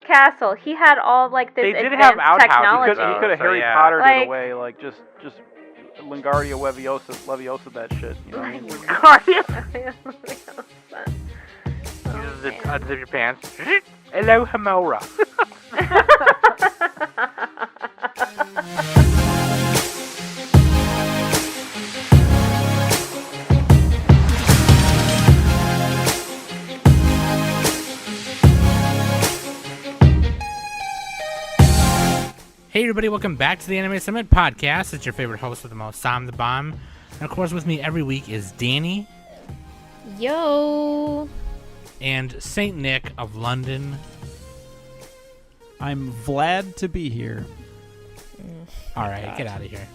castle. He had all like this They did advanced have outhouses, technology. though. He could have So, Harry yeah. Pottered Like- it away, like just Wingardia Leviosa that shit. You know what I mean? You just unzip your pants. Hello, Hamora. Hey everybody, welcome back to the Anime Summit Podcast. It's your favorite host with the most, Sam the Bomb. And of course with me every week is Danny. Yo. And Saint Nick of London. I'm Vlad to be here. Alright, get out of here.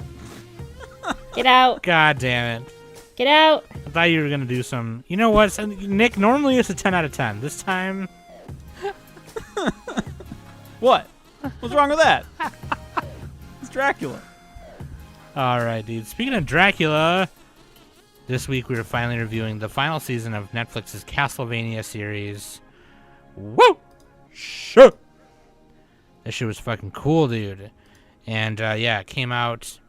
Get out. God damn it. Get out. I thought you were going to do some... You know what, Nick, normally it's a 10 out of 10. This time... What? What's wrong with that? It's Dracula. Alright, dude. Speaking of Dracula, this week we were finally reviewing the final season of Netflix's Castlevania series. Woo! Shit! This shit was fucking cool, dude. And, yeah, it came out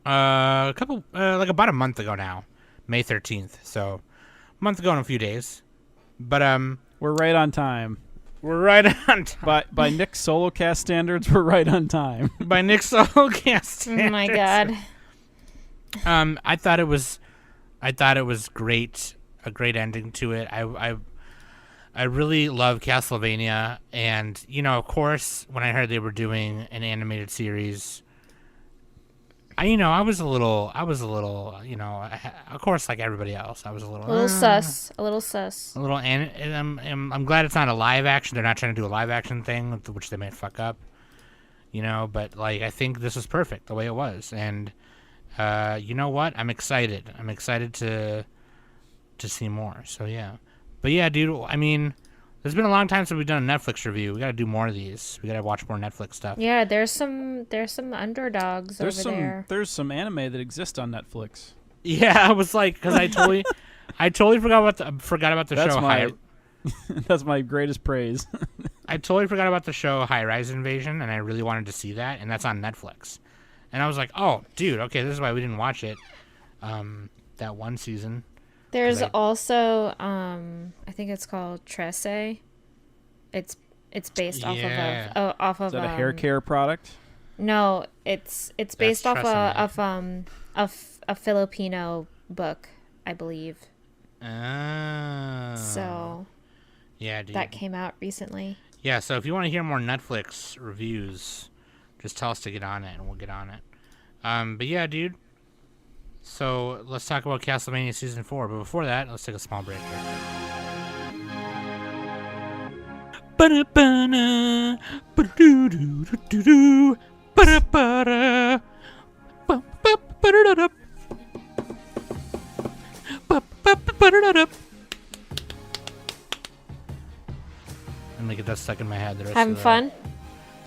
about a month ago now. May 13th. So, a month ago in a few days. But, We're right on time. we're right on time. By Nick's solo cast standards, we're right on time. By Nick's Solocast. Oh my god. I thought it was great, a great ending to it. I really love Castlevania, and you know, of course, when I heard they were doing an animated series, I was a little, you know, of course, like everybody else, I was a little sus. and I'm glad it's not a live action. They're not trying to do a live action thing, which they might fuck up, you know. But like, I think this was perfect the way it was, and you know what? I'm excited. I'm excited to see more. So yeah, but yeah, dude. I mean, there's been a long time since we've done a Netflix review. We got to do more of these. We got to watch more Netflix stuff. Yeah, there's some underdogs over there. There's some anime that exists on Netflix. Yeah, I was like, because I totally forgot about the show. That's my greatest praise. I totally forgot about the show High Rise Invasion, and I really wanted to see that, and that's on Netflix. And I was like, oh, dude, okay, this is why we didn't watch it. That one season. There's also I think it's called Tresse. It's based off of Is that a hair care product? No, it's based off Tresemme. of a Filipino book, I believe. Oh. So yeah, dude. that came out recently. Yeah, so if you want to hear more Netflix reviews, just tell us to get on it, and we'll get on it. But yeah, dude. So let's talk about Castlevania Season 4. But before that, let's take a small break here. Ba-da-ba-na, ba-da-doo-doo-doo-doo, ba-da-ba-da, ba-ba-ba-da-da-da, ba-ba-ba-da-da-da. I'm gonna get that stuck in my head. Having fun?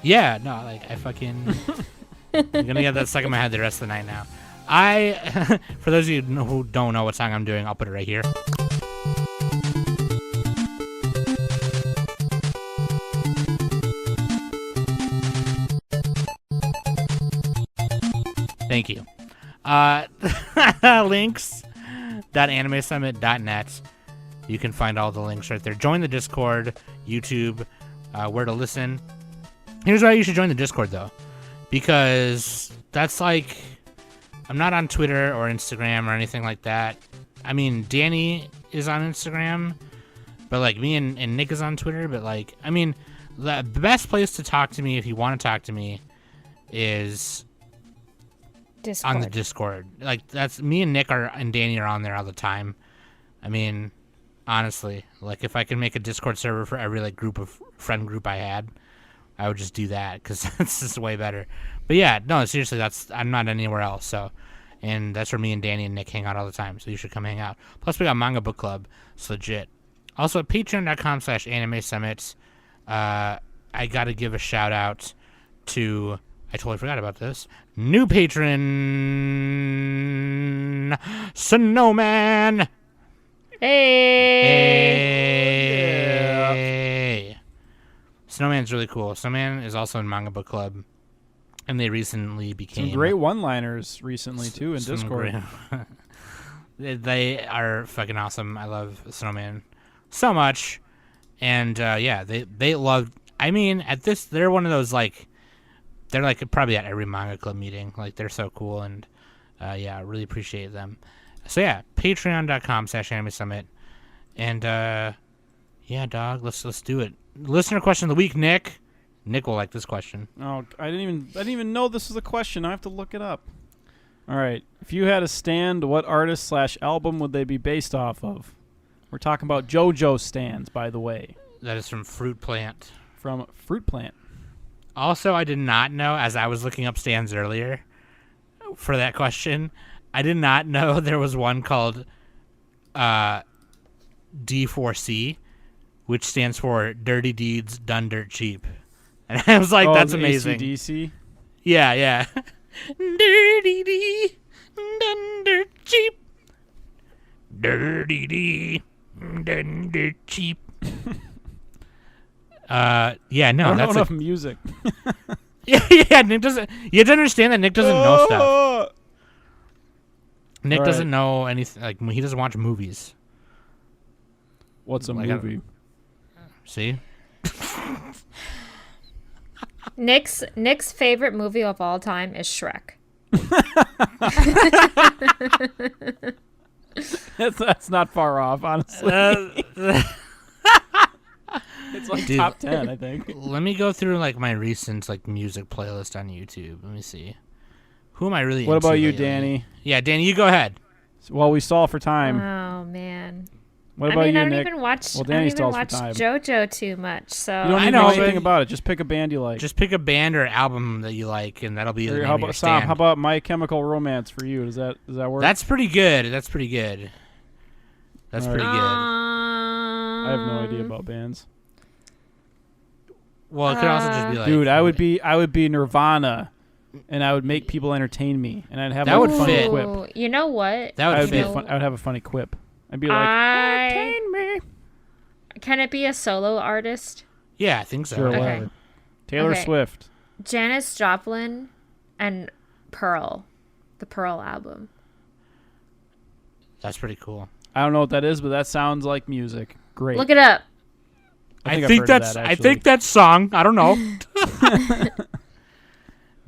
Yeah, no, like I fucking. I'm gonna get that stuck in my head the rest of the night now. For those of you who don't know what song I'm doing, I'll put it right here. Thank you. Links.animesummit.net. You can find all the links right there. Join the Discord, YouTube, where to listen. Here's why you should join the Discord, though. Because that's like... I'm not on Twitter or Instagram or anything like that. I mean, Danny is on Instagram, but like me and Nick is on Twitter. But like, I mean, the best place to talk to me if you want to talk to me is Discord. on the Discord. Like that's me and Nick and Danny are on there all the time. I mean, honestly, like if I could make a Discord server for every like friend group I had, I would just do that because that's just way better. But yeah, no, seriously, I'm not anywhere else. So, and that's where me and Danny and Nick hang out all the time. So you should come hang out. Plus, we got Manga Book Club. It's legit. Also, at patreon.com/anime summits. I got to give a shout out to, I totally forgot about this, new patron, Snowman. Hey. Yeah. Snowman's really cool. Snowman is also in Manga Book Club, and they recently became Some great one-liners recently too in some Discord. They are fucking awesome. I love Snowman so much, and they love. I mean, they're one of those like, they're like probably at every Manga Club meeting. Like they're so cool, and I really appreciate them. So yeah, patreon.com/anime summit, and dog, let's do it. Listener question of the week, Nick. Nick will like this question. Oh, I didn't even know this was a question. I have to look it up. All right. If you had a stand, what artist/album would they be based off of? We're talking about JoJo stands, by the way. That is from Fruit Plant. From Fruit Plant. Also, I did not know, as I was looking up stands earlier for that question, I did not know there was one called D4C, which stands for Dirty Deeds Done Dirt Cheap. And I was like, that's amazing. AC/DC? Yeah. Dirty D Done Dirt Cheap. Dirty D Done Dirt Cheap. No, I don't know that's enough music. yeah, Nick doesn't. You have to understand that Nick doesn't know stuff. Nick All doesn't right. know anything. Like he doesn't watch movies. What's a Like, movie? See, Nick's favorite movie of all time is Shrek. That's not far off, honestly. It's like Dude. top 10, I think. let me go through like my recent like music playlist on YouTube. Let me see. Who am I really? What into about you, lately? Danny? Yeah, Danny, you go ahead. While we stall for time. Oh man. What about I you, don't Nick? even watch. Well, I Danny don't even stalls for watch time. JoJo too much. So You don't I even know, know but- anything about it. Just pick a band you like. Just pick a band or album that you like, and that'll be the Or name how of your about Sam? stand. How about My Chemical Romance for you? Does that work? That's pretty good. That's pretty good. That's All right. pretty good. I have no idea about bands. Well, it could also just be like, Dude, I would be Nirvana, and I would make people entertain me, and I'd have That like, would a funny fit. quip. Ooh, you know what? That would I would fit. I would have a funny quip. I'd be like, entertain me. Can it be a solo artist? Yeah, I think so. Sure, Okay. whatever. Taylor Okay. Swift. Janis Joplin and Pearl, the Pearl album. That's pretty cool. I don't know what that is, but that sounds like music. Great. Look it up. I think I've think heard of that's. that, I actually. think that's song. I don't know.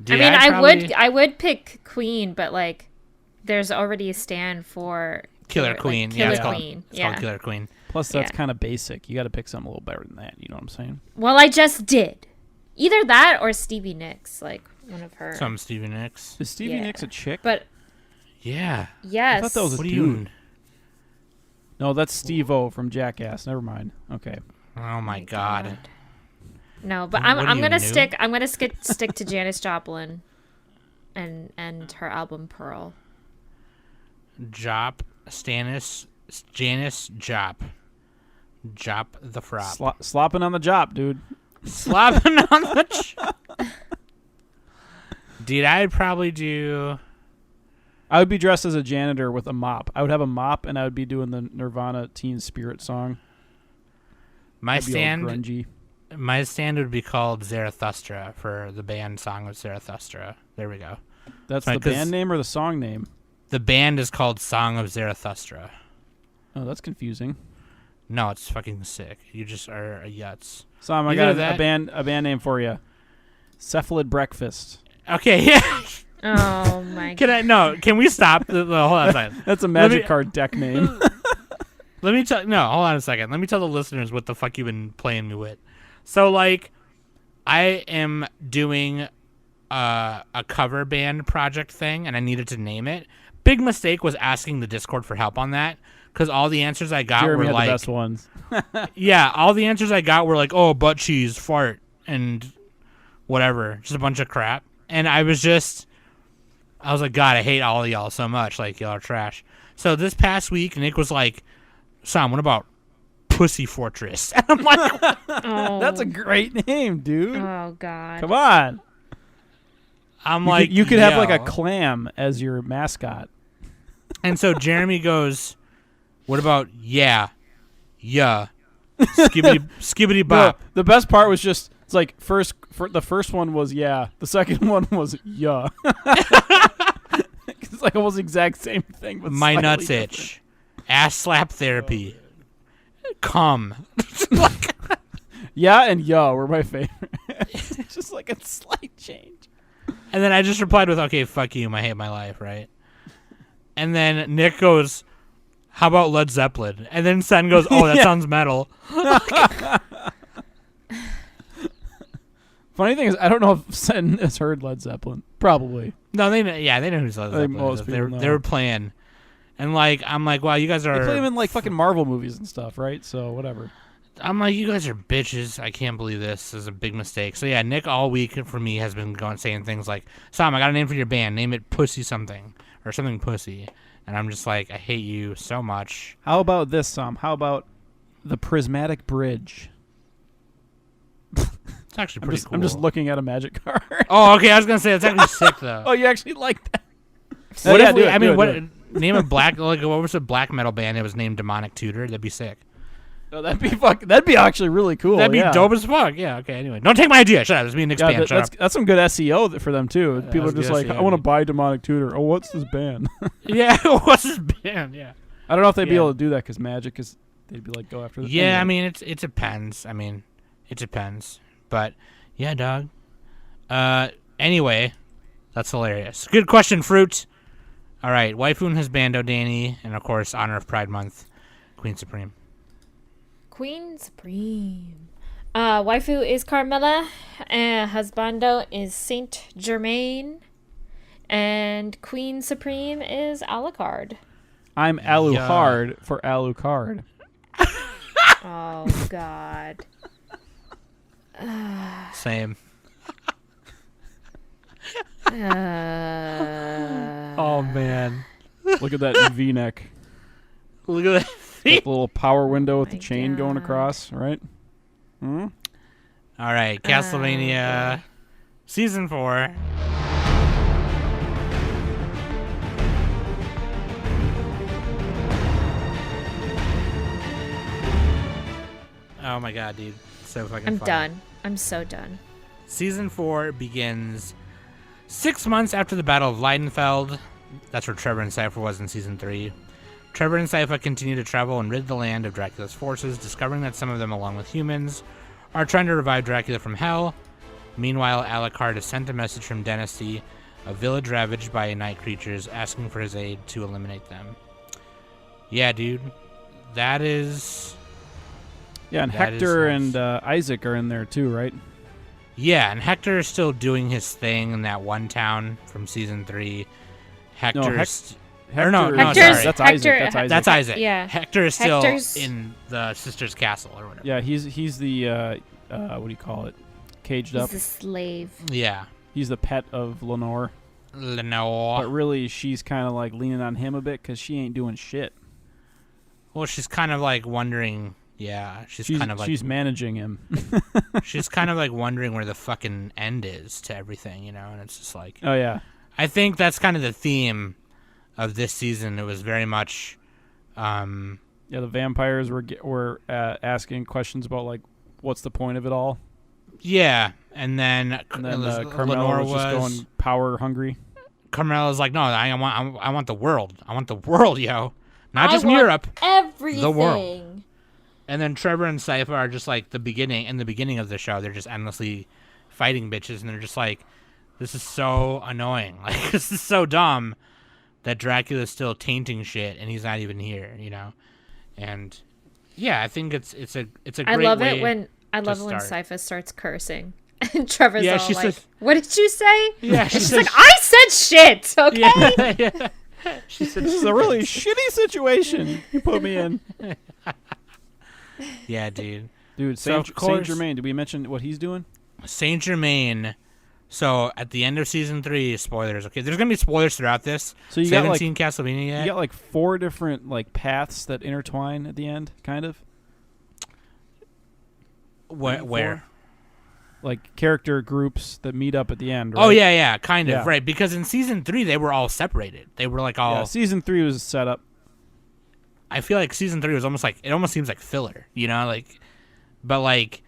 Dude, I mean, I'd probably- I would pick Queen, but like, there's already a stand for Killer Queen. Like, Yeah, Killer it's called- Queen. It's yeah. called Killer Queen. Plus, that's Yeah. kind of basic. You got to pick something a little better than that. You know what I'm saying? Well, I just did. Either that or Stevie Nicks, like one of her. Some Stevie Nicks. Is Stevie Yeah. Nicks a chick? But Yeah. yes. I thought that was a What do dude. you? No, that's Steve-O from Jackass. Never mind. Okay. Oh my God. No, but What are I'm you, gonna new? stick to Janis Joplin, and her album Pearl. Jop. Stannis. Janice. Jop. Jop the Frop. Slopping on the job, dude. Slopping on the Dude, I'd probably do. I would be dressed as a janitor with a mop. I would have a mop, and I would be doing the Nirvana Teen Spirit song. My I'd be all stand. grungy. My stand would be called Zarathustra for the band Song of Zarathustra. There we go. That's Right, the 'cause- band name or the song name? The band is called Song of Zarathustra. Oh, that's confusing. No, it's fucking sick. You just are a yutz. Sam, I Either got a that- band name for you. Cephalid Breakfast. Okay, yeah. Oh my god. Can we stop hold on a second. That's a Let Magic me- card deck name. Hold on a second. Let me tell the listeners what the fuck you've been playing me with. So, like, I am doing a cover band project thing, and I needed to name it. Big mistake was asking the Discord for help on that, because all the answers I got Jeremy were had like, the best ones. yeah, all the answers I got were like, oh, butt cheese, fart, and whatever, just a bunch of crap. And I was like, God, I hate all of y'all so much. Like, y'all are trash. So this past week, Nick was like, Sam, what about Pussy Fortress? And I'm like, Oh, That's a great name, dude. oh god. Come on. You could have like a yo. clam as your mascot. And so Jeremy goes, what about skibbity bop. The best part was just It's like the first one was yeah. The second one was yeah. It's like almost the exact same thing. But My slightly nuts different. itch. Ass slap therapy. Come. Yeah and yo were my favorite. It's just like a slight change. And then I just replied with, okay, fuck you, I hate my life, right? And then Nick goes, how about Led Zeppelin? And then Sen goes, oh, that sounds metal. Funny thing is, I don't know if Sen has heard Led Zeppelin. Probably. No, they know who Led Zeppelin most is. people know. They were playing. And, like, I'm like, wow, you guys are... They play them in, like, fucking Marvel movies and stuff, right? So, whatever. I'm like, you guys are bitches. I can't believe this. This is a big mistake. So, yeah, Nick all week for me has been saying things like, Sam, I got a name for your band. Name it Pussy something. Or something Pussy. And I'm just like, I hate you so much. How about this, Sam? How about the Prismatic Bridge? It's actually pretty cool. I'm just looking at a Magic card. Oh, okay. I was going to say, it's actually sick, though. Oh, you actually like that? What Yeah, if we, do it, I do mean, it, what do it. name a black like what was a black metal band? It was named Demonic Tutor. That'd be sick. Oh, that'd be actually really cool. That'd be yeah. dope as fuck. Yeah. Okay. Anyway, don't take my idea. Shut up. It's me Nick's band. Shut up. That's some good SEO for them too. People are that's just good like, SEO, I want to dude. buy Demonic Tutor. Oh, what's this band? Yeah. What's this band? Yeah. I don't know if they'd be Yeah. able to do that because Magic is. They'd be like, go after the. Yeah. anyway. I mean, it depends. I mean, it depends. But yeah, dog. Anyway, that's hilarious. Good question, Fruit. All right, Waifu and Husbando, Danny, and of course, honor of Pride Month, Queen Supreme. Queen Supreme. Waifu is Carmilla, and Husbando is Saint Germain, and Queen Supreme is Alucard. I'm Alucard for Alucard. Oh God. Same. Oh man, look at that V-neck. Look at that. That little power window with My the chain going God. across, right? Hmm? All right, Castlevania, Season 4. Oh my god, dude. So fucking I'm fun. done. I'm so done. Season 4 begins 6 months after the Battle of Lidenfeld. That's where Trevor and Sypha was in Season 3. Trevor and Sypha continue to travel and rid the land of Dracula's forces, discovering that some of them, along with humans, are trying to revive Dracula from hell. Meanwhile, Alucard has sent a message from Dynasty, a village ravaged by night creatures, asking for his aid to eliminate them. Yeah, dude. That is... Yeah, and That is Hector nice. and Isaac are in there too, right? Yeah, and Hector is still doing his thing in that one town from Season 3. Hector's... Hector, no, Hector's- sorry. That's Hector- Isaac. That's Isaac. That's Isaac. Yeah. Hector is still Hector's- in the sister's castle or whatever. Yeah, he's the what do you call it? Caged up. He's a slave. Yeah. He's the pet of Lenore, but Lenore. really she's kind of like leaning on him a bit because she ain't doing shit. Well, she's kind of like wondering. Yeah, she's kind of like she's managing him. she's kind of like wondering where the fucking end is to everything, you know. And it's just like Oh yeah, I think that's kind of the theme of this season. It was very much. yeah. The vampires were asking questions about like what's the point of it all, Yeah, and then Carmela was just going power hungry. Carmela's like, no, I want the world. I want the world, yo, not I just want Europe. Everything. The world. And then Trevor and Sypha are just like in the beginning of the show, they're just endlessly fighting bitches, and they're just like, this is so annoying. Like, this is so dumb that Dracula's still tainting shit, and he's not even here, you know? And yeah, I think it's a great I love way it when to when start. Sypha starts cursing. And Trevor's Yeah, all she like, says- what did you say? Yeah, And she she's says- like, I said shit, okay? Yeah, yeah. She said, This is a really shitty situation you put me in, yeah, dude. dude. So, of Saint course- Germain. Did we mention what he's doing? Saint Germain. So at the end of Season 3, spoilers. Okay, there's gonna be spoilers throughout this. So you So got haven't like seen Castlevania yet. you got like 4 different like paths that intertwine at the end, kind of Where? like character groups that meet up at the end. Oh right? yeah, kind of Yeah. right. Because in Season 3 they were all separated. They were like all. Yeah, season 3 was set up. I feel like Season 3 was almost seems like filler, you know, like, but like,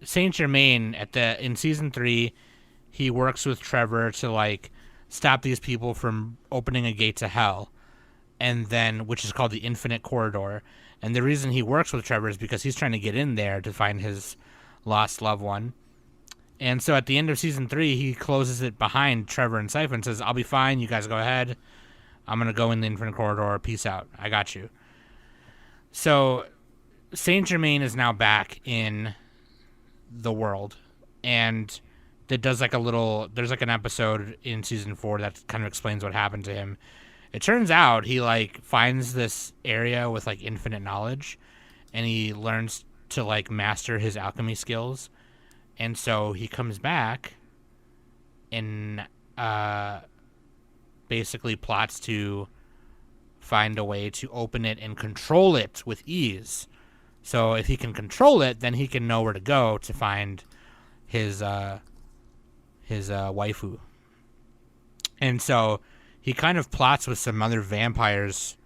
Saint Germain in season 3, he works with Trevor to like stop these people from opening a gate to hell, and then which is called the Infinite Corridor. And the reason he works with Trevor is because he's trying to get in there to find his lost loved one. And so at the end of season 3, he closes it behind Trevor and Sypha and says, "I'll be fine. You guys go ahead. I'm gonna go in the Infinite Corridor. Peace out. I got you." So Saint Germain is now back in the world, and that does like there's like an episode in season 4 that kind of explains what happened to him. It turns out he like finds this area with like infinite knowledge, and he learns to like master his alchemy skills, and so he comes back and basically plots to find a way to open it and control it with ease. So if he can control it, then he can know where to go to find his waifu. And so he kind of plots with some other vampires,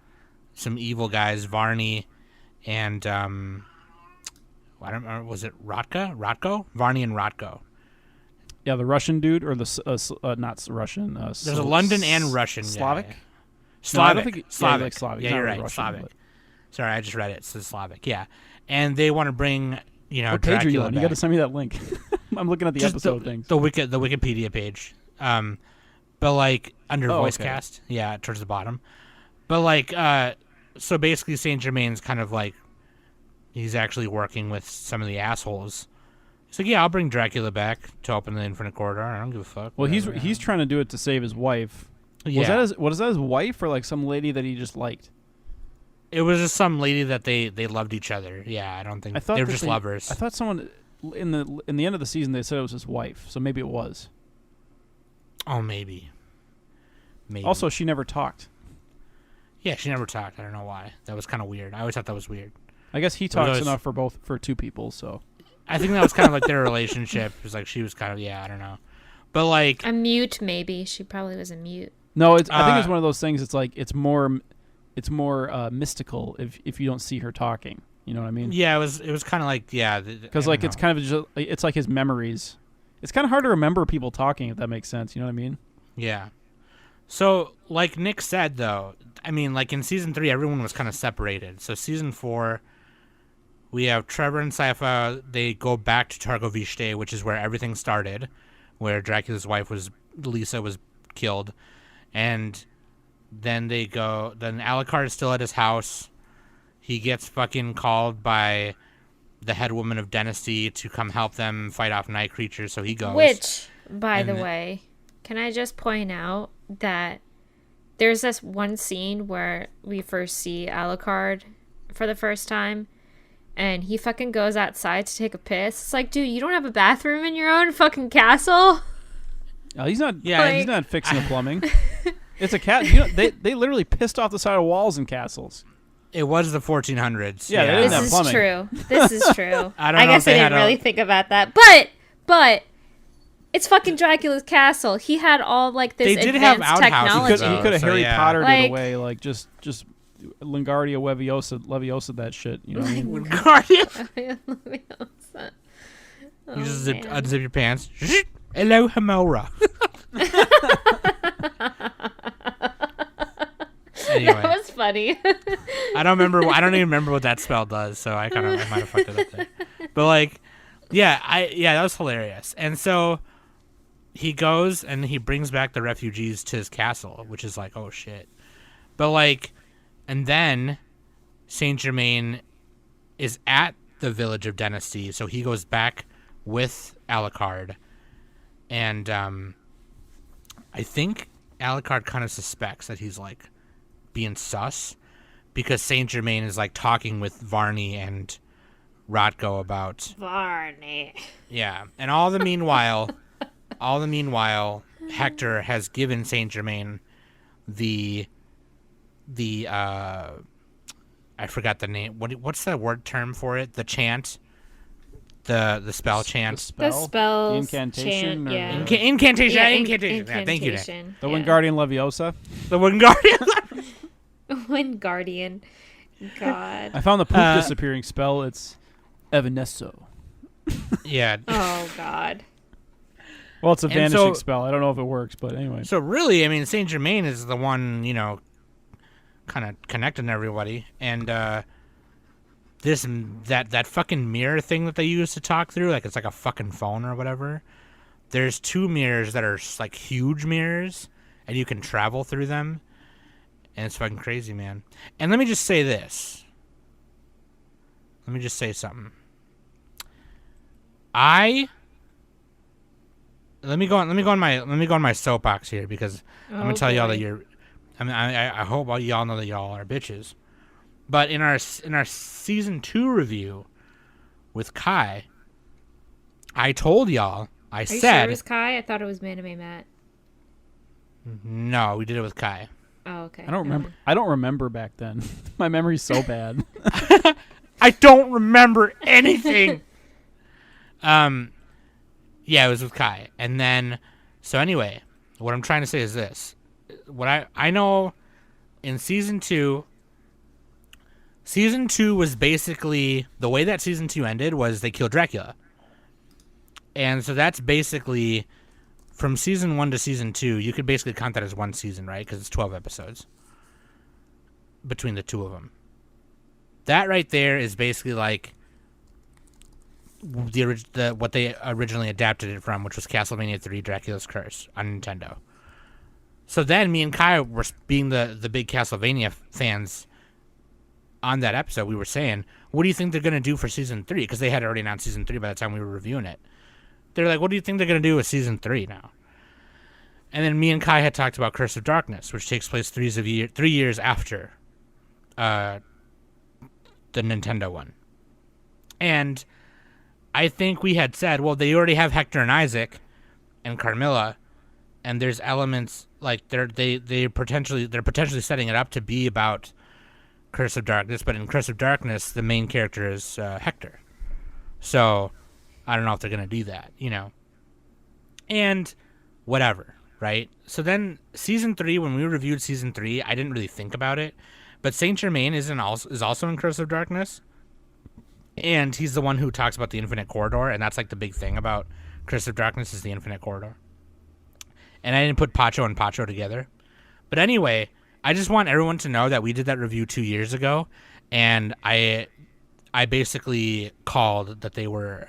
some evil guys, Varney and I don't remember, was it Rotko? Varney and Rotko. Yeah, the Russian dude or the not Russian. There's a London and Russian Slavic. guy. No, I don't Slavic. think Slavic. like Slavic. Yeah, He's not you're really right. Russian, Slavic. but- Sorry, I just read it. It says Slavic. Yeah, and they want to bring What page are you Dracula on? back. You got to send me that link. I'm looking at the Just episode things. the Wikipedia page. But like under voice okay. cast, yeah, towards the bottom. But like, so basically, Saint Germain's kind of like he's actually working with some of the assholes. He's like, yeah, I'll bring Dracula back to open the Infinite Corridor. I don't give a fuck. Well, whatever. he's trying to do it to save his wife. Yeah. Was that his wife or like some lady that he just liked? It was just some lady that they loved each other. Yeah, I don't think I thought they were that just lovers. I thought someone in the end of the season they said it was his wife, so maybe it was. Oh, maybe. Also, she never talked. Yeah, she never talked. I don't know why. That was kind of weird. I always thought that was weird. I guess he But talks those- enough for two people. So I think that was kind of like their relationship. It was like she was kind of, yeah, I don't know. But like, A mute, maybe. She probably was a mute. no, I think it's one of those things. It's like it's more mystical if you don't see her talking. You know what I mean? yeah, it was kind of like, yeah. Because like it's kind of just it's like his memories. It's kind of hard to remember people talking, if that makes sense. You know what I mean? Yeah. So, like Nick said, though, I mean, like in season 3, everyone was kind of separated. So season 4, we have Trevor and Sypha. They go back to Targoviste, which is where everything started, where Dracula's wife Lisa was killed. And then then Alucard is still at his house. He gets fucking called by the head woman of Dynasty to come help them fight off night creatures, so he goes. Which, by the And- way, can I just point out that there's this one scene where we first see Alucard for the first time, and he fucking goes outside to take a piss. It's like, dude, you don't have a bathroom in your own fucking castle? He's not. Yeah, he's not fixing the plumbing. It's a cat. You know, they literally pissed off the side of walls in castles. It was the 1400s. Yeah, they didn't This have is plumbing. true. This is true. I don't know guess if they I had didn't a- really think about that. But it's fucking Dracula's castle. He had all like this They did have advanced outhouses, technology. He could have so Harry yeah. Pottered it Like- away, like just Lingardia Leviosa that shit. You know what I mean? Guardian. Oh, You just man. unzip your pants. Hello, Hamora. Anyway, That was funny. I don't even remember what that spell does, so I might have fucked it up there. But like, yeah, that was hilarious. And so he goes and he brings back the refugees to his castle, which is like, oh shit. But like, and then Saint Germain is at the village of Dynasty, so he goes back with Alucard, and I think Alucard kind of suspects that he's like being sus because Saint Germain is like talking with Varney and Rotko about Varney. yeah, and all the meanwhile, Hector has given Saint Germain the I forgot the name. What's the word term for it? The chant, the spell chant. The spells. The incantation. chant, or yeah. Incantation. Yeah, Incantation. Yeah, thank you, Nick. incantation, The yeah. Wingardium Leviosa. The Wingardium. Wingardium. God. I found the poop disappearing spell. It's Evanesso. Yeah. Oh God. Well, it's a And vanishing so- spell. I don't know if it works, but anyway. So really, I mean, Saint Germain is the one, kind of connecting everybody, and that fucking mirror thing that they use to talk through, like it's like a fucking phone or whatever. There's 2 mirrors that are like huge mirrors, and you can travel through them, and it's fucking crazy, man. And let me just say this. Let me just say something. Let me go on my soapbox here, because I'm gonna tell y'all that I hope y'all know that y'all are bitches. But in our season 2 review with Kai, I told y'all, Are you sure it was Kai? I thought it was Manime Matt. No, we did it with Kai. Oh, okay. I don't remember back then. My memory's so bad. I don't remember anything. Yeah, it was with Kai. And then, so anyway, what I'm trying to say is this. What I know in season 2 was basically, the way that season 2 ended was they killed Dracula. And so that's basically, from season 1 to season 2, you could basically count that as one season, right? Because it's 12 episodes between the 2 of them. That right there is basically like what they originally adapted it from, which was Castlevania 3 Dracula's Curse on Nintendo. So then me and Kai were, being the big Castlevania fans on that episode, we were saying, what do you think they're going to do for season 3? Because they had already announced season 3 by the time we were reviewing it. They're like, what do you think they're going to do with season 3 now? And then me and Kai had talked about Curse of Darkness, which takes place 3 years after the Nintendo one. And I think we had said, well, they already have Hector and Isaac and Carmilla, and there's elements like they're potentially setting it up to be about Curse of Darkness, but in Curse of Darkness, the main character is Hector. So I don't know if they're gonna do that, and whatever, right? So then season 3, when we reviewed season 3, I didn't really think about it, but Saint Germain is also in Curse of Darkness. And he's the one who talks about the Infinite Corridor, and that's like the big thing about Curse of Darkness is the Infinite Corridor. And I didn't put Pacho and Pacho together. But anyway, I just want everyone to know that we did that review 2 years ago, and I basically called that they were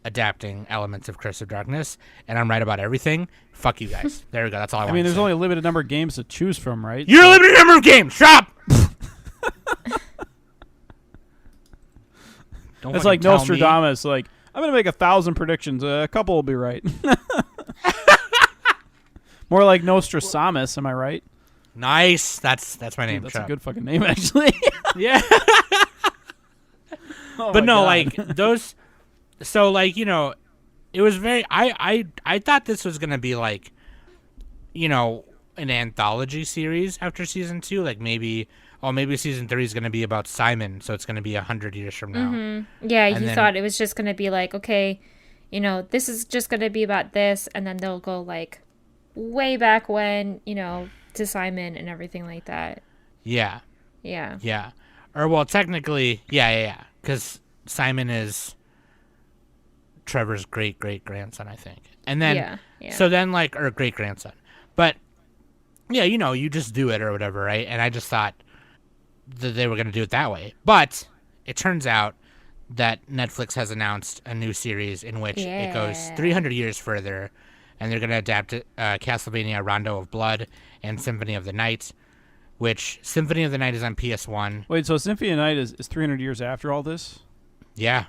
adapting elements of Curse of Darkness, and I'm right about everything. Fuck you guys. There we go. That's all I want to say. There's only a limited number of games to choose from, right? You're a limited number of games. Shut up! It's like Nostradamus. Like, I'm going to make 1,000 predictions. A couple will be right. More like Nostradamus, am I right? Nice. That's my name. Dude, that's a good fucking name, actually. Yeah. But no, like those. So like it was very. I thought this was gonna be like, an anthology series after season 2. Like maybe season 3 is gonna be about Simon, so it's gonna be 100 years from now. Mm-hmm. Yeah, you thought it was just gonna be like, okay, this is just gonna be about this, and then they'll go like way back when, to Simon and everything like that. Yeah. Yeah. Yeah. Or well, technically, yeah. Because Simon is Trevor's great grandson, I think. And then so then or great grandson. But yeah, you just do it or whatever, right? And I just thought that they were going to do it that way. But it turns out that Netflix has announced a new series in which it goes 300 years further, and they're going to adapt Castlevania Rondo of Blood and Symphony of the Night, which Symphony of the Night is on PS1. Wait, so Symphony of the Night is 300 years after all this? Yeah.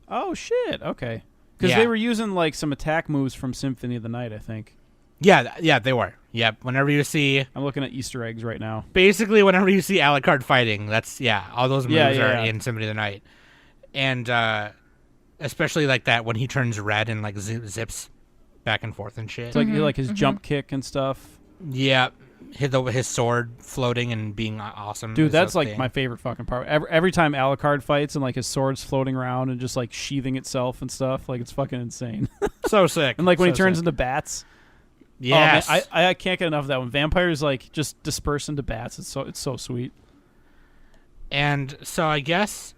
Oh, shit. Okay. Because they were using like some attack moves from Symphony of the Night, I think. Yeah, they were. Yep. Whenever you see... I'm looking at Easter eggs right now. Basically, whenever you see Alucard fighting, that's, all those moves are in Symphony of the Night. And especially like that when he turns red and like zips back and forth and shit. It's like his jump kick and stuff. Yeah. His sword floating and being awesome. Dude, that's like my favorite fucking part. Every time Alucard fights and like his sword's floating around and just like sheathing itself and stuff, like it's fucking insane. So sick. And like when he turns into bats. Yes. Oh, man, I can't get enough of that one. Vampires like just disperse into bats. It's so sweet. And so I guess,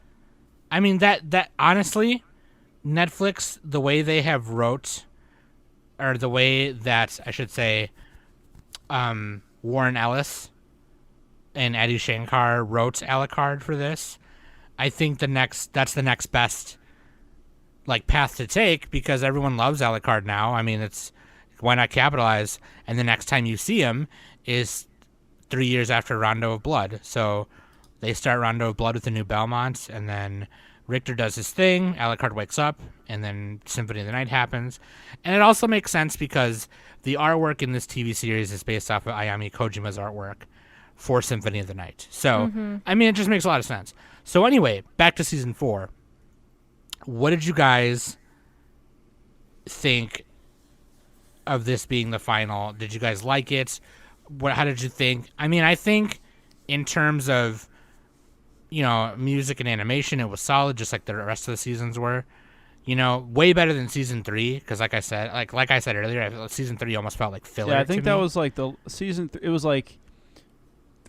I mean that honestly, Netflix, the way they have wrote, or the way that I should say, Warren Ellis and Eddie Shankar wrote Alucard for this, I think that's the next best like path to take, because everyone loves Alucard now. I mean, it's why not capitalize? And the next time you see him is 3 years after Rondo of Blood. So they start Rondo of Blood with the new Belmont, and then Richter does his thing, Alucard wakes up, and then Symphony of the Night happens. And it also makes sense because the artwork in this TV series is based off of Ayami Kojima's artwork for Symphony of the Night. So, I mean, it just makes a lot of sense. So anyway, back to season 4. What did you guys think of this being the final? Did you guys like it? How did you think? I mean, I think in terms of, you know, music and animation, it was solid, just like the rest of the seasons were. You know, way better than season 3, because like I said earlier, season 3 almost felt like filler. Yeah, I think that was like the season. It was like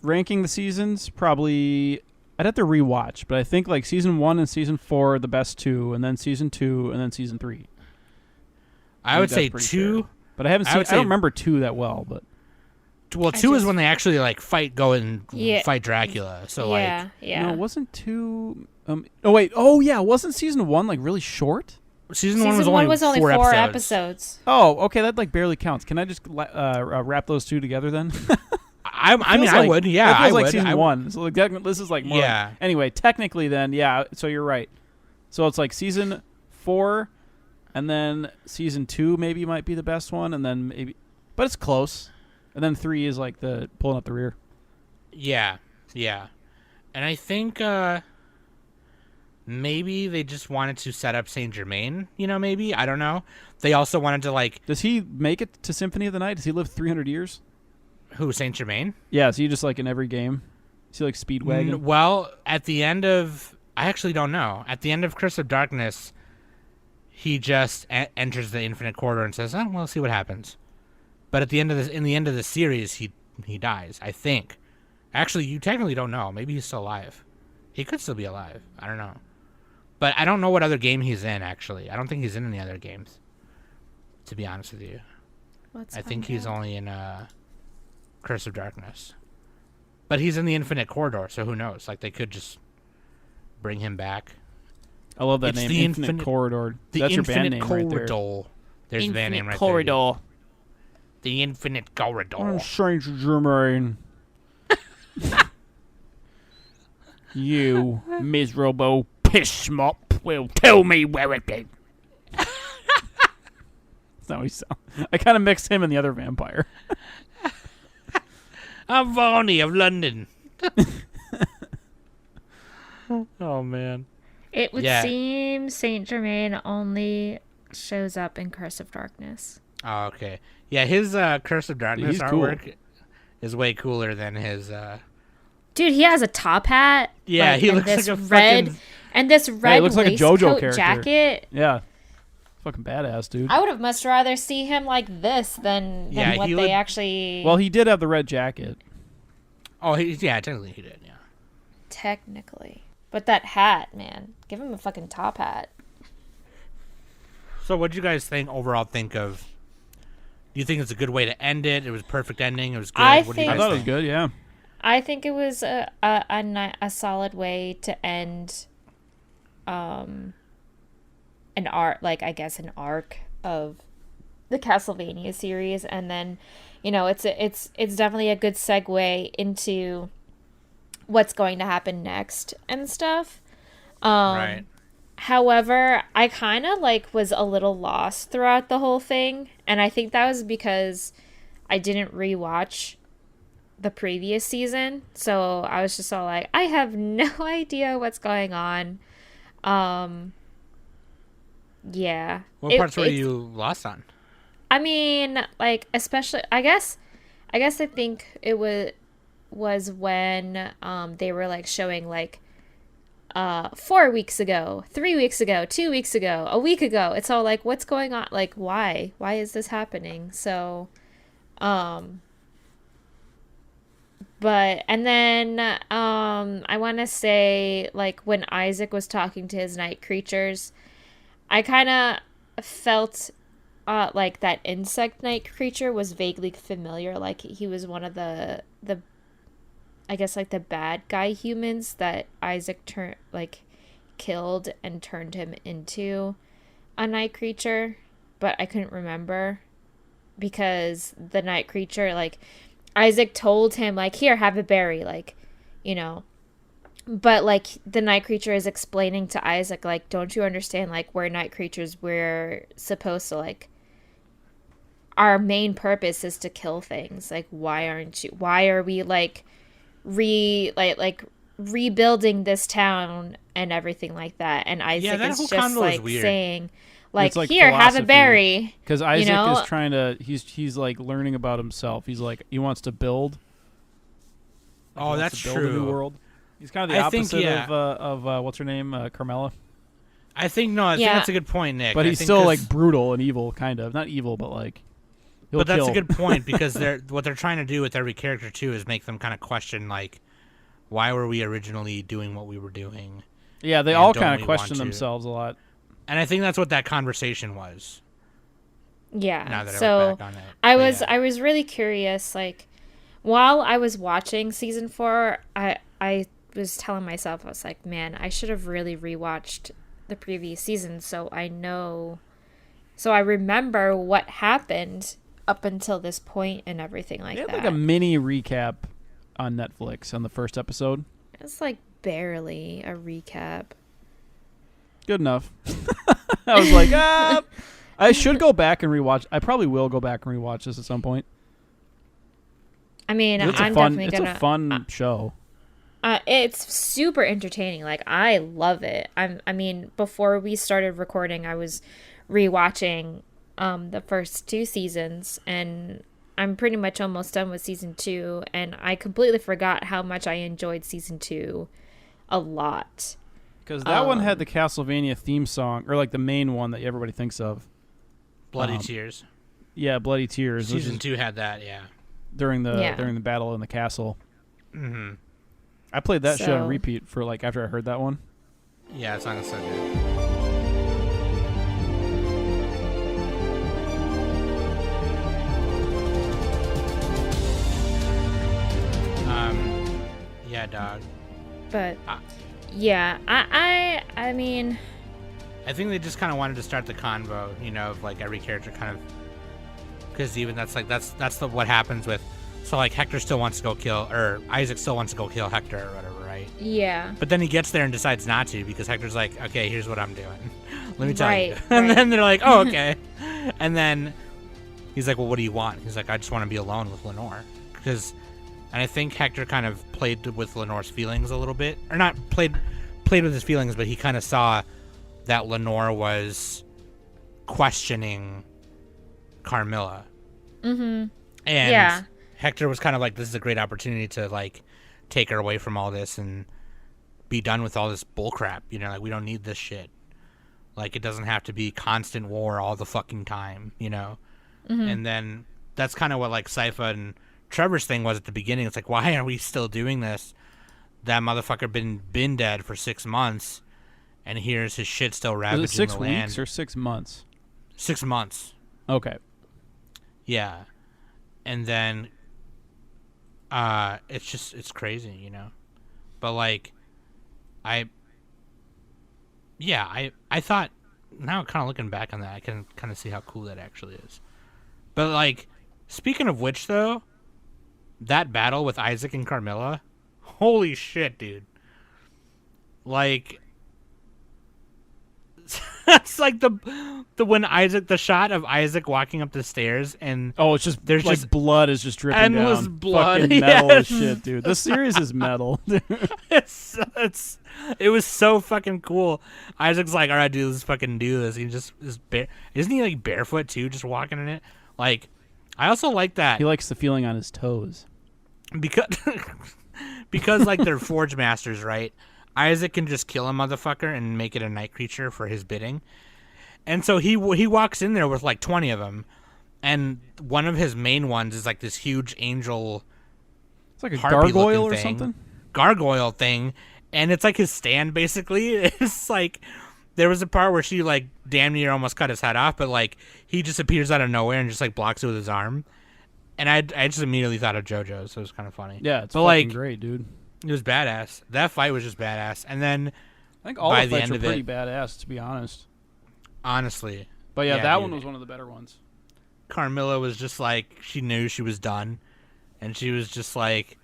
ranking the seasons. Probably, I'd have to rewatch, but I think like season 1 and season 4 are the best 2, and then season 2, and then season 3. I would say 2, fair. But I haven't seen. I don't remember 2 that well, but. Well, 2 is when they actually like fight Dracula. So yeah. No, wasn't 2. Oh wait. Oh yeah, wasn't season 1 like really short? Season 1 was only 4 episodes. Oh, okay, that like barely counts. Can I just wrap those 2 together then? I mean, I would. Yeah, I would. Like season 1. So like this is like more. Yeah. Anyway, technically, then yeah. So you're right. So it's like season 4, and then season 2 maybe might be the best one, and then maybe, but it's close. And then 3 is like the pulling up the rear. Yeah. And I think maybe they just wanted to set up Saint Germain. You know, maybe, I don't know. They also wanted to like. Does he make it to Symphony of the Night? Does he live 300 years? Who, Saint Germain? Yeah. Is he just like in every game? Is he like Speedwagon? Well, at the end of, I actually don't know. At the end of Curse of Darkness, he just enters the Infinite Corridor and says, "Oh, we'll see what happens." But at the end of in the end of the series, he dies, I think. Actually, you technically don't know. Maybe he's still alive. He could still be alive. I don't know. But I don't know what other game he's in, actually. I don't think he's in any other games, to be honest with you. I think he's only in Curse of Darkness. But he's in the Infinite Corridor, so who knows? Like, they could just bring him back. I love that name, Infinite Corridor. That's your band name right there. There's the band name right Corridor. there. The Infinite Corridor. Saint Germain. You miserable piss mop will tell me where it is. That's not how he sounds. I kind of mixed him and the other vampire. I'm Varney of London. Oh, man. It would seem Saint Germain only shows up in Curse of Darkness. Oh, okay. Yeah, his Curse of Darkness artwork is way cooler than his... Dude, he has a top hat. Yeah, he looks like a red fucking... And this red looks like a JoJo character. Jacket. Yeah. Fucking badass, dude. I would have much rather see him like this than what they actually... Well, he did have the red jacket. Oh, technically he did, yeah. Technically. But that hat, man. Give him a fucking top hat. So what do you guys overall think of... Do you think it's a good way to end it? It was a perfect ending. It was good. I thought it was good, yeah. I think it was a solid way to end an arc of the Castlevania series, and then, you know, it's definitely a good segue into what's going to happen next and stuff. Right. However, I kind of was a little lost throughout the whole thing, and I think that was because I didn't rewatch the previous season, so I was just all like, I have no idea what's going on. Yeah. What parts were you lost on? I mean, especially, I guess I think it was when they were showing 4 weeks ago, 3 weeks ago, 2 weeks ago, a week ago. It's all what's going on? Why is this happening? So, but, and then, I want to say, when Isaac was talking to his night creatures, I kind of felt like that insect night creature was vaguely familiar. Like he was one of the I guess like the bad guy humans that Isaac killed and turned him into a night creature, but I couldn't remember because the night creature, like Isaac told him like, here, have a berry, like, you know, but like the night creature is explaining to Isaac, like, don't you understand, like, we're night creatures, we're supposed to, like, our main purpose is to kill things. Like, why are we like rebuilding this town and everything like that? And Isaac is just like saying, like, here, have a berry. Because Isaac is trying to, he's like learning about himself. He's like, he wants to build. Oh, that's build true. A new world. He's kind of the opposite of what's her name, Carmela. I think think that's a good point, Nick. But he's still like brutal and evil, kind of. Not evil, but like. But that's a good point because what they're trying to do with every character too is make them kind of question, like, why were we originally doing what we were doing? Yeah, they all kind of question themselves a lot. And I think that's what that conversation was. Yeah. Now that so I look back on it. I was really curious. Like, while I was watching season 4, I was telling myself, I was like, man, I should have really rewatched the previous season so I remember what happened up until this point and everything like that. They had like a mini recap on Netflix on the first episode. It's like barely a recap. Good enough. I was like, I should go back and rewatch. I probably will go back and rewatch this at some point. I mean, it's a fun show. It's super entertaining. Like, I love it. I mean, before we started recording, I was rewatching the first 2 seasons, and I'm pretty much almost done with season 2, and I completely forgot how much I enjoyed season 2 a lot. Because that one had the Castlevania theme song, or like the main one that everybody thinks of. Bloody Tears. Yeah, Bloody Tears. Season 2 had that, yeah. During the battle in the castle. Mm-hmm. I played that shit on repeat for like after I heard that one. Yeah, that song is so good. Yeah, dog. But yeah, I mean, I think they just kind of wanted to start the convo, you know, of like every character kind of, because even that's what happens with. So like Hector still wants to go kill, or Isaac still wants to go kill Hector or whatever, right? Yeah. But then he gets there and decides not to because Hector's like, okay, here's what I'm doing. Let me tell you. And then they're like, oh, okay. And then he's like, well, what do you want? He's like, I just want to be alone with Lenore. And I think Hector kind of played with Lenore's feelings a little bit. Or not played with his feelings, but he kind of saw that Lenore was questioning Carmilla. Mm-hmm. And Hector was kind of like, this is a great opportunity to, like, take her away from all this and be done with all this bullcrap. You know, like, we don't need this shit. Like, it doesn't have to be constant war all the fucking time, you know? Mm-hmm. And then that's kind of what, like, Sypha and Trevor's thing was at the beginning. It's like, why are we still doing this? That motherfucker been dead for 6 months, and here's his shit still ravaging the land. 6 weeks or 6 months? 6 months. Okay. Yeah. And then it's crazy, you know? But, like, I thought, now kind of looking back on that, I can kind of see how cool that actually is. But, like, speaking of which, though, that battle with Isaac and Carmilla, holy shit, dude. Like, that's like the shot of Isaac walking up the stairs and it's just there's like just blood is just dripping endless down. Blood. Fucking metal as shit, dude. This series is metal. It was so fucking cool. Isaac's like, all right, dude, let's fucking do this. He just isn't he like barefoot too, just walking in it? Like, I also like that he likes the feeling on his toes because like they're forge masters, right? Isaac can just kill a motherfucker and make it a night creature for his bidding. And so he walks in there with like 20 of them. And one of his main ones is like this huge angel. It's like a gargoyle or something? Gargoyle thing. And it's like his stand, basically. It's like there was a part where she like damn near almost cut his head off, but like he just appears out of nowhere and just like blocks it with his arm. And I just immediately thought of JoJo, so it was kind of funny. Yeah, it's but, fucking like, great, dude. It was badass. That fight was just badass. And then I think all by the the fights end were of pretty it, badass, to be honest. honestly, But yeah, Yeah, that dude. one was one of the better ones. Carmilla was just like, she knew she was done, and she was just like,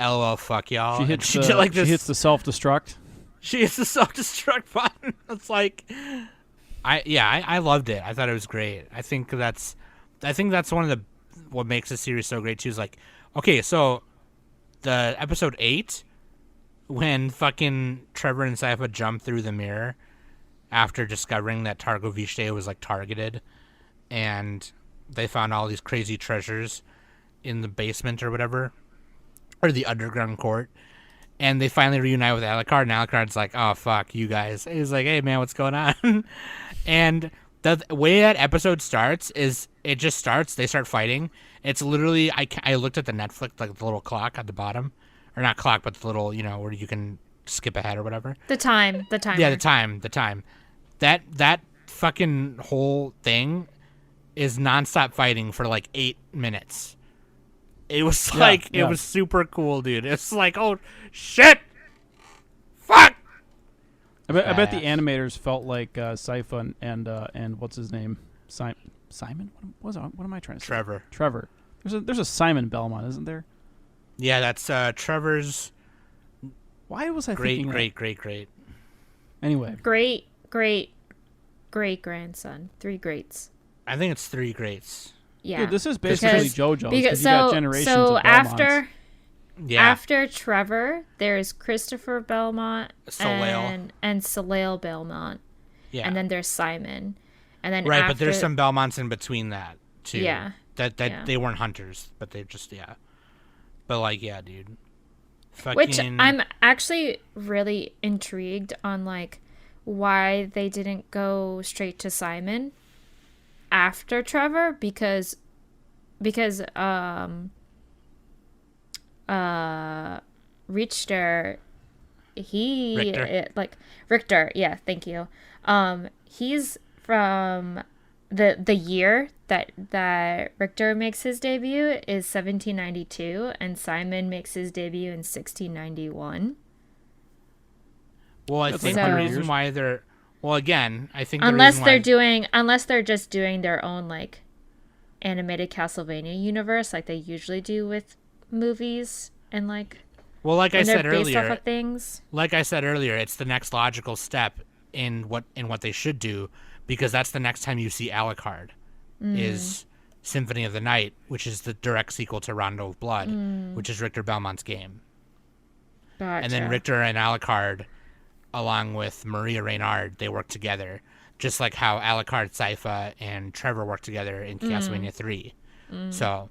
"LOL, fuck y'all." She And hits she the, did like she this. hits the self-destruct. She hits the self-destruct button. It's like, I loved it. I thought it was great. I think that's one of the what makes the series so great too. Is like, okay, so the episode 8, when fucking Trevor and Sypha jump through the mirror after discovering that Targo Viste was like targeted, and they found all these crazy treasures in the basement or whatever, or the underground court. And they finally reunite with Alucard, and Alucard's like, "Oh fuck you guys." He's like, "Hey man, what's going on?" And the way that episode starts is it just starts. They start fighting. It's literally I looked at the Netflix, like the little clock at the bottom, or not clock, but the little where you can skip ahead or whatever. The timer. Yeah, the time. That fucking whole thing is nonstop fighting for like 8 minutes. It was like it was super cool, dude. It's like, oh shit, fuck. I bet the animators felt like Sypha and what's his name, Simon. What am I trying to say? Trevor. There's a Simon Belmont, isn't there? Yeah, that's Trevor's. Why was I thinking that? Great. Anyway, Great grandson. 3 greats. I think it's 3 greats. Yeah. dude, this is basically JoJo. Because you got generations so of Belmonts. after Trevor, there's Christopher Belmont Soleil. and Soleil Belmont. Yeah. And then there's Simon. And then Right, after, but there's some Belmonts in between that too. Yeah. That Yeah. they weren't hunters, but they just But like dude. Fucking... Which I'm actually really intrigued on like why they didn't go straight to Simon after Trevor because Richter Richter, yeah, thank you. He's from the year that Richter makes his debut is 1792 and Simon makes his debut in 1691. Well, I think the reason why they're I think unless they're just doing their own like animated Castlevania universe like they usually do with movies and like like I said based off earlier, of things. like I said earlier, it's the next logical step in what they should do, because that's the next time you see Alucard is Symphony of the Night, which is the direct sequel to Rondo of Blood, which is Richter Belmont's game. Gotcha. And then Richter and Alucard, along with Maria Reynard, they work together, just like how Alucard, Sypha, and Trevor work together in Castlevania 3. So,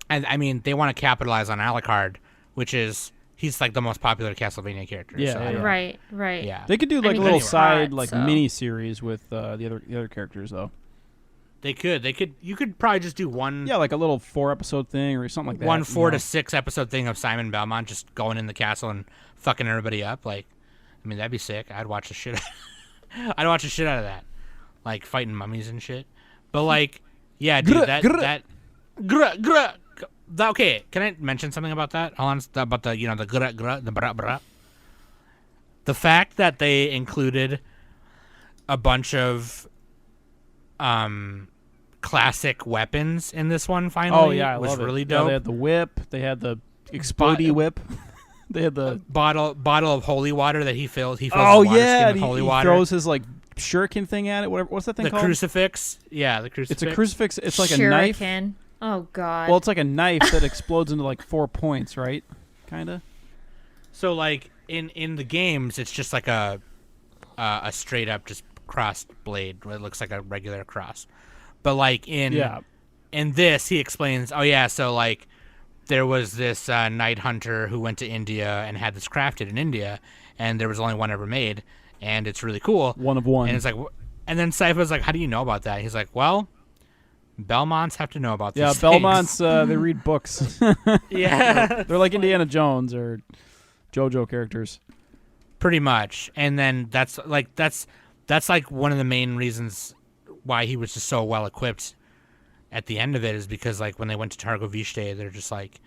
and I mean, they want to capitalize on Alucard, which is he's like the most popular Castlevania character. Yeah, so, yeah. Right. Yeah. They could do like a mean, little he's side hot, like so- mini series with the other characters though. They could. You could probably just do one. Yeah, like a little 4-episode thing or something like that. One 4 to 6 episode thing of Simon Belmont just going in the castle and fucking everybody up. Like, I mean, that'd be sick. I'd watch the shit. I'd watch the shit out of that, like fighting mummies and shit. But like, yeah, dude, okay, can I mention something about that? Hold on, about the the fact that they included a bunch of classic weapons in this one finally. Oh yeah, I was love really it. dope. Yeah, they had the whip. They had the explodey whip. They had the bottle of holy water that he fills. He fills oh the water yeah, skin with holy he water. throws his like shuriken thing at it. Whatever. What's that thing The called? crucifix. Yeah, the crucifix. It's a crucifix. It's like a knife. Shuriken. Oh god. Well, it's like a knife that explodes into like 4 points, right? Kinda. So like in the games, it's just like a straight up just crossed blade. It looks like a regular cross. But like in this, he explains. Oh yeah, so like there was this knight hunter who went to India and had this crafted in India, and there was only one ever made, and it's really cool. One of one. And it's like, and then Sypha's like, "How do you know about that?" He's like, "Well, Belmonts have to know about these yeah, things." Belmonts. They read books. Yeah, They're like Indiana Jones or JoJo characters. Pretty much. And then that's like one of the main reasons why he was just so well equipped at the end of it, is because like when they went to Targo Viste, they're just like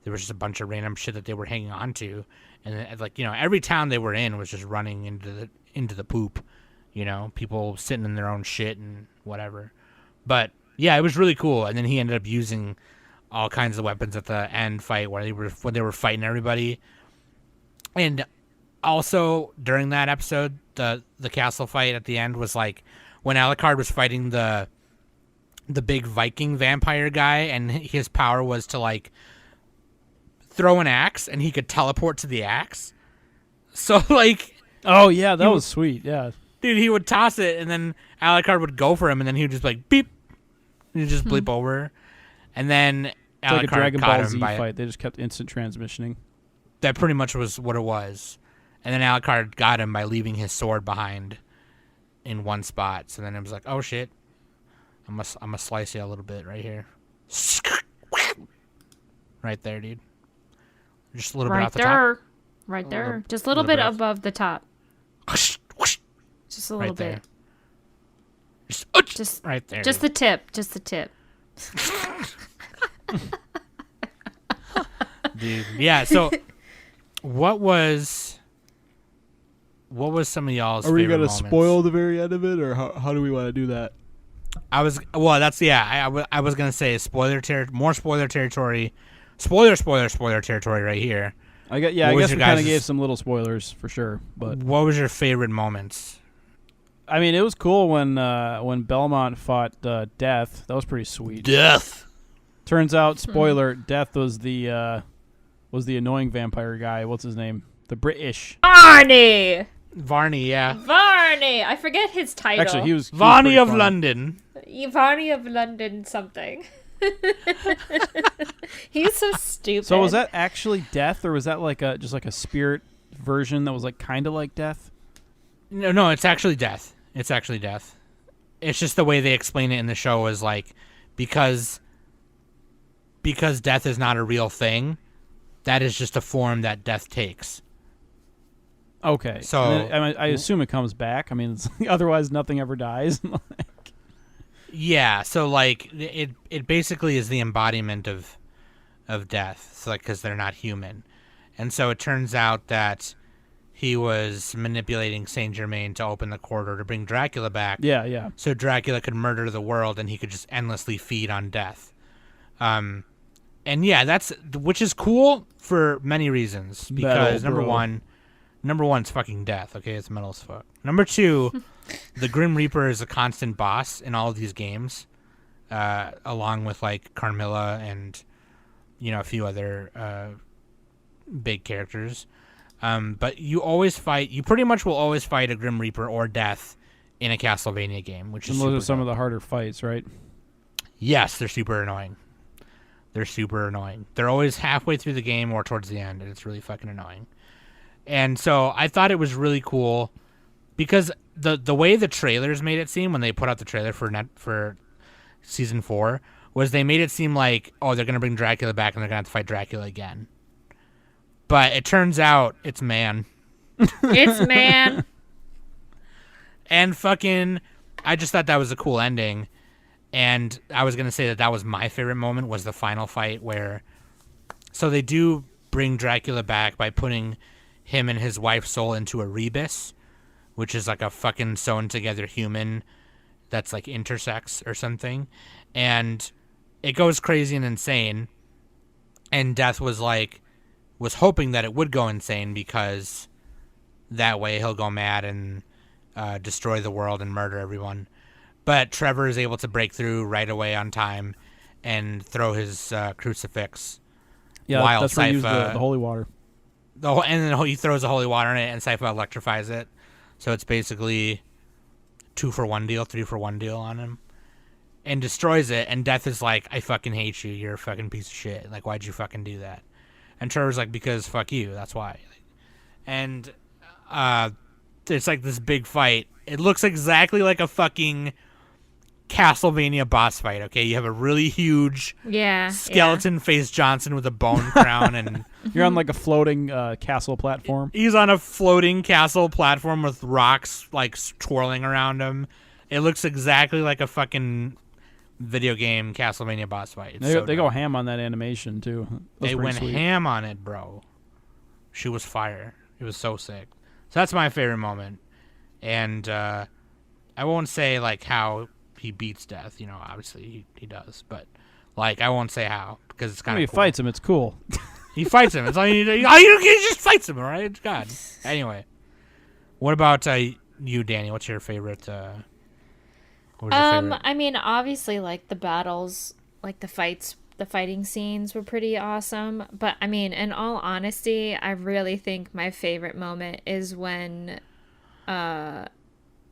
there was just a bunch of random shit that they were hanging on to, and like, you know, every town they were in was just running into the poop, you know, people sitting in their own shit and whatever. But yeah, it was really cool. And then he ended up using all kinds of weapons at the end fight when they were fighting everybody. And also during that episode, the castle fight at the end was like when Alucard was fighting the big Viking vampire guy, and his power was to like throw an axe and he could teleport to the axe. So like, oh yeah, that was sweet. Yeah, dude, he would toss it and then Alucard would go for him, and then he would just like beep, and he'd just bleep over, and then it's Alucard like a Dragon caught Ball him Z by fight. They just kept instant transmissioning. That pretty much was what it was. And then Alucard got him by leaving his sword behind in one spot. So then it was like, oh shit, I'm gonna slice you a little bit right here, right there, dude. Just a little bit off the top. Right there. Just a little bit above the top. Just a little right there. bit. Just right there. Just the tip. Just the tip. Dude, yeah. So, what was some of y'all's? Are we favorite gonna moments? spoil the very end of it, or how do we want to do that? I was gonna say more spoiler territory, spoiler territory right here. I guess we kind of gave some little spoilers for sure. But what was your favorite moments? I mean, it was cool when Belmont fought Death. That was pretty sweet. Death. Turns out, spoiler, Death was the annoying vampire guy. What's his name? The British. Varney, yeah. Varney. I forget his title. Actually, he was Varney of fun. London. Varney of London something. He's so stupid. So was that actually Death, or was that like just like a spirit version that was like kind of like Death? No, it's actually Death. It's actually Death. It's just the way they explain it in the show is like because Death is not a real thing, that is just a form that Death takes. Okay. So I assume it comes back. I mean, otherwise nothing ever dies. Yeah, so like it basically is the embodiment of death. So like, because they're not human, and so it turns out that he was manipulating Saint Germain to open the corridor to bring Dracula back. Yeah. So Dracula could murder the world, and he could just endlessly feed on death. And yeah, which is cool for many reasons, because number one, it's fucking death. Okay, it's metal as fuck. Number two. The Grim Reaper is a constant boss in all of these games, along with like Carmilla and, you know, a few other big characters. But you pretty much will always fight a Grim Reaper or Death in a Castlevania game, which is those are some of the harder fights, right? Yes, they're super annoying. They're always halfway through the game or towards the end, and it's really fucking annoying. And so I thought it was really cool because the way the trailers made it seem when they put out the trailer for season 4 was they made it seem like, oh, they're gonna bring Dracula back and they're gonna have to fight Dracula again. But it turns out it's man. It's man. And fucking, I just thought that was a cool ending. And I was gonna say that was my favorite moment, was the final fight where, so they do bring Dracula back by putting him and his wife's soul into a rebus, which is like a fucking sewn together human that's like intersex or something. And it goes crazy and insane. And Death was hoping that it would go insane, because that way he'll go mad and destroy the world and murder everyone. But Trevor is able to break through right away on time and throw his crucifix. Yeah, while that's where he used Sypha, the holy water. And then he throws the holy water in it, and Sypha electrifies it. So it's basically 2-for-1 deal, 3-for-1 deal on him. And destroys it, and Death is like, I fucking hate you, you're a fucking piece of shit. Like, why'd you fucking do that? And Trevor's like, because fuck you, that's why. And it's like this big fight. It looks exactly like a fucking Castlevania boss fight. Okay, you have a really huge Yeah. skeleton face Johnson with a bone crown, and You're on like a floating castle platform. he's on a floating castle platform with rocks like twirling around him. It looks exactly like a fucking video game Castlevania boss fight. It's They go ham on that animation too. They went ham on it, bro. She was fire. It was so sick. So that's my favorite moment. And I won't say like how he beats death. You know, obviously he does, but like I won't say how because it's kind of He fights him. It's cool. He fights him. It's all you need. All you he just fights him. All right, God. Anyway, what about you, Danny? What's your favorite? What was your favorite? I mean, obviously, like the battles, like the fighting scenes were pretty awesome. But I mean, in all honesty, I really think my favorite moment is when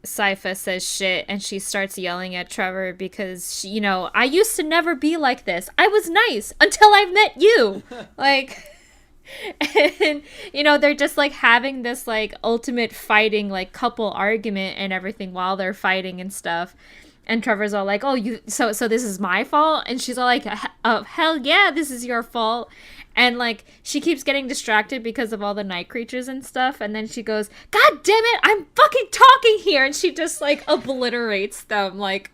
Sypha says shit and she starts yelling at Trevor because she, I used to never be like this. I was nice until I met you. Like, and they're just like having this like ultimate fighting like couple argument and everything while they're fighting and stuff. And Trevor's all like, "Oh, so this is my fault?" And she's all like, "Hell yeah, this is your fault." And like she keeps getting distracted because of all the night creatures and stuff, and then she goes, "God damn it, I'm fucking talking here!" And she just like obliterates them, like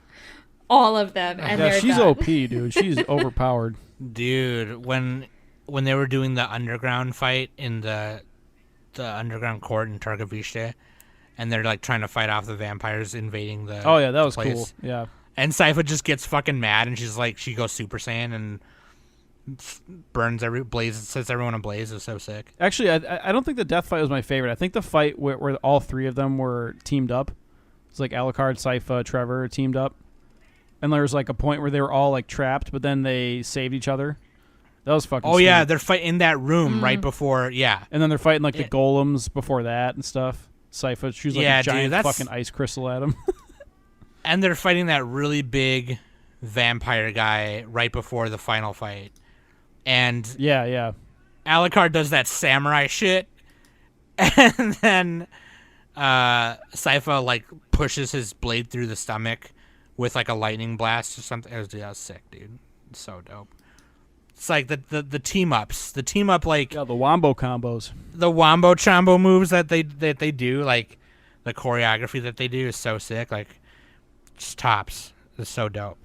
all of them, and Yeah, they're she's done. OP, dude. She's overpowered. Dude, when they were doing the underground fight in the underground court in Targovishte, and they're like trying to fight off the vampires invading the Oh yeah, that was place. cool. Yeah. And Sypha just gets fucking mad, and she's like, she goes Super Saiyan and burns sets everyone ablaze. It's so sick. Actually, I don't think the death fight was my favorite. I think the fight where all three of them were teamed up. It's like Alucard, Sypha, Trevor teamed up, and there was like a point where they were all like trapped, but then they saved each other. That was fucking. Oh sweet. yeah, they're fighting in that room right before. Yeah, And then they're fighting like the golems before that and stuff. Sypha shoots like Yeah, a giant dude, that's- fucking ice crystal at him. and they're fighting that really big vampire guy right before the final fight. And yeah. Alucard does that samurai shit, and then Sypha like pushes his blade through the stomach with like a lightning blast or something. That was sick, dude. It's so dope. It's like the team ups, like Yeah, the wombo combos. the wombo chombo moves that they do, like the choreography that they do is so sick. Like just tops. It's so dope.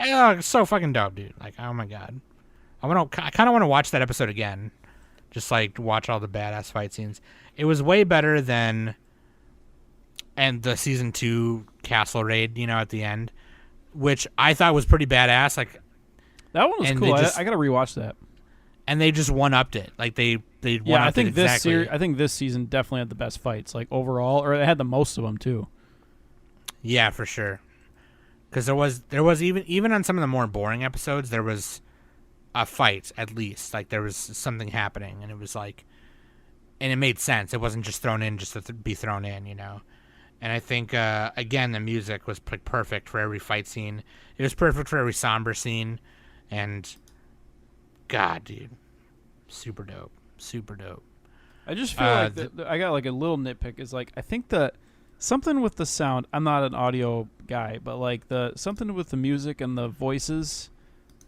It's so fucking dope, dude. Like, oh my god. I kind of want to watch that episode again. Just like watch all the badass fight scenes. It was way better than the season 2 castle raid, at the end, which I thought was pretty badass. Like, That one was And cool. they just- I gotta rewatch that. and they just one upped it. Like they Yeah, I think it exactly. I think this season definitely had the best fights, like overall, or it had the most of them too. Yeah, for sure. Because there was even on some of the more boring episodes, there was a fight at least. Like there was something happening, and it was like, and it made sense. It wasn't just thrown in just to be thrown in, And I think again the music was perfect for every fight scene. It was perfect for every somber scene, and God, dude, super dope, super dope. I just feel like I got like a little nitpick. Is like I think that something with the sound. I'm not an audio guy, but like something with the music and the voices.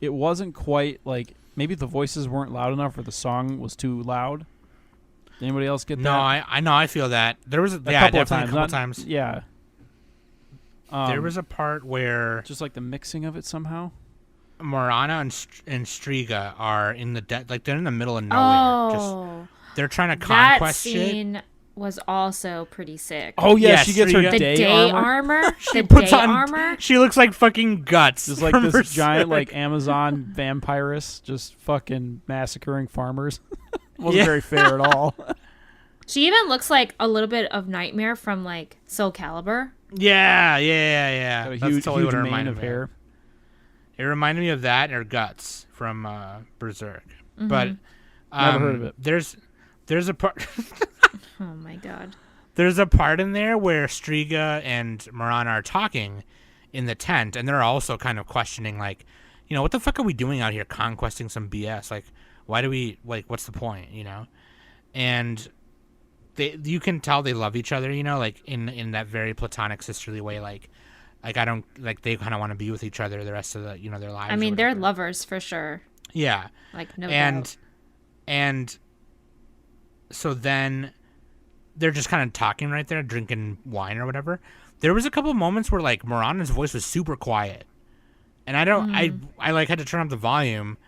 It wasn't quite like maybe the voices weren't loud enough or the song was too loud. Did anybody else get No, that? I know. I feel that there was Couple of couple times. times. Yeah. There was a part where just like the mixing of it somehow. Morana and Striga are in the like they're in the middle of nowhere. Oh, They're trying to that conquest shit. scene was also pretty sick. Oh yeah, Yeah, she gets her Striga- The day, day armor. armor. The Puts day on- armor. She looks like fucking guts. Just like from this Berserk. giant like Amazon vampirist just fucking massacring farmers. Wasn't very fair at all. She even looks like a little bit of Nightmare from like Soul Calibur. Yeah. Got a That's huge, totally huge what it mane reminded of me hair. It reminded me of that and her guts from Berserk. But Never heard of it. There's a part. Oh my god. There's a part in there where Striga and Morana are talking in the tent, and they're also kind of questioning, like, what the fuck are we doing out here conquesting some BS? Like, why do we, like, what's the point, And you can tell they love each other, like, in that very platonic, sisterly way. Like, Like I don't like they kind of want to be with each other the rest of their lives. I or mean, they're whatever. lovers for sure. Yeah. Like no and doubt. and so then they're just kind of talking right there, drinking wine or whatever. There was a couple of moments where like Miranda's voice was super quiet, and I like had to turn up the volume,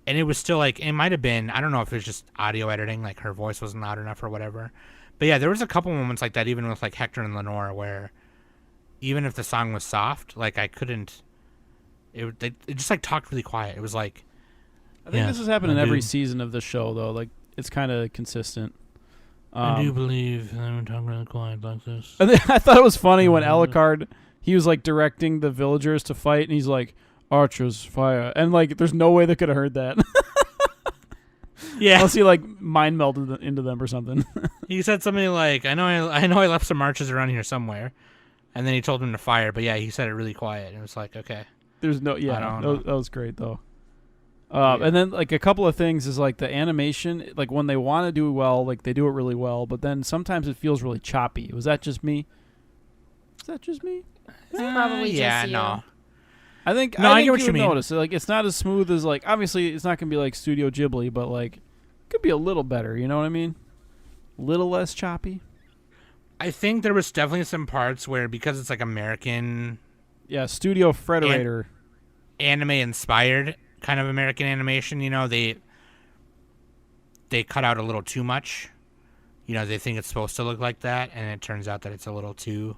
and it was still like it might have been, I don't know if it was just audio editing, like her voice wasn't loud enough or whatever. But yeah, there was a couple moments like that, even with like Hector and Lenore, where even if the song was soft, like I couldn't. It just like talked really quiet. It was like. I think this has happened in every season of the show, though. Like it's kind of consistent. I do believe I'm talking really quiet like this. I thought it was funny when Alucard, he was like directing the villagers to fight, and he's like, "Archers, fire!" And like, there's no way they could have heard that. Yeah, unless he like mind melded into them or something. He said something like, I know I left some archers around here somewhere," and then he told them to fire. But yeah, he said it really quiet. It was like, okay. There's no, I don't that was great though. And then like a couple of things is like the animation, like when they want to do well, like they do it really well, but then sometimes it feels really choppy. Was that just me? Is that just me? It's probably yeah, just you. no. I think No, I get you what you would mean. notice. Like it's not as smooth as like obviously it's not gonna be like Studio Ghibli, but like it could be a little better. You know what I mean? A little less choppy. I think there was definitely some parts where because it's like American, Studio Frederator, anime inspired kind of American animation, they cut out a little too much. They think it's supposed to look like that, and it turns out that it's a little too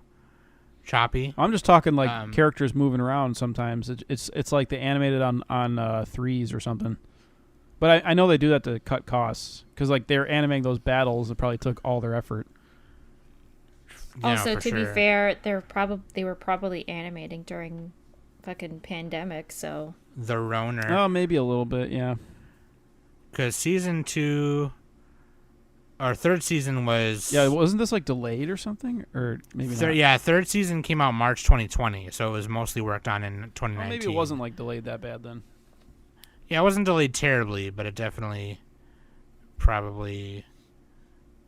choppy. I'm just talking like characters moving around. Sometimes it's like they animated on threes or something. But I know they do that to cut costs because like they're animating those battles. It probably took all their effort. Also, to be sure. fair, they were probably animating during fucking pandemic, so The Roner. Oh, maybe a little bit, yeah. Because season 2 or third season was... Yeah, wasn't this like delayed or something? Or maybe not? Yeah, third season came out March 2020, so it was mostly worked on in 2019. Well, maybe it wasn't like delayed that bad then. Yeah, it wasn't delayed terribly, but it definitely probably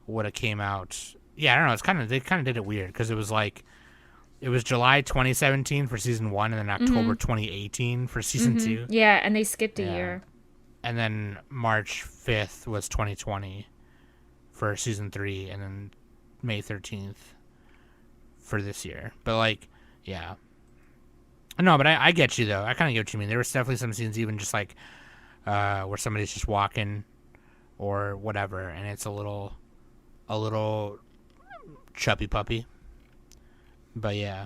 would have came out. Yeah, I don't know. They kind of did it weird because it was like it was July 2017 for season 1 and then October 2018 for season 2. Yeah, and they skipped a year. And then March 5th was 2020 for season 3, and then May 13th for this year. But like, yeah. No, but I get you though. I kind of get what you mean. There was definitely some scenes even just like where somebody's just walking or whatever, and it's a little chubby puppy. But yeah,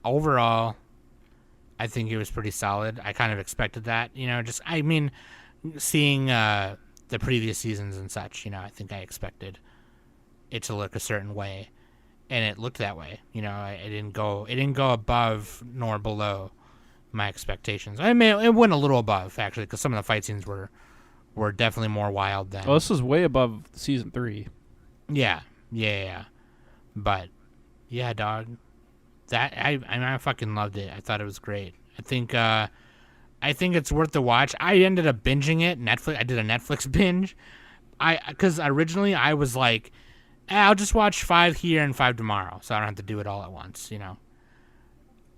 overall, I think it was pretty solid. I kind of expected that, seeing the previous seasons and such, I think I expected it to look a certain way, and it looked that way. It didn't go above nor below my expectations. I mean, it went a little above actually, because some of the fight scenes were definitely more wild than. Oh, this is way above season 3. Yeah. But yeah, dog. That I fucking loved it. I thought it was great. I think it's worth the watch. I ended up binging it. I did a Netflix binge. Because originally I was like, I'll just watch 5 here and 5 tomorrow, so I don't have to do it all at once,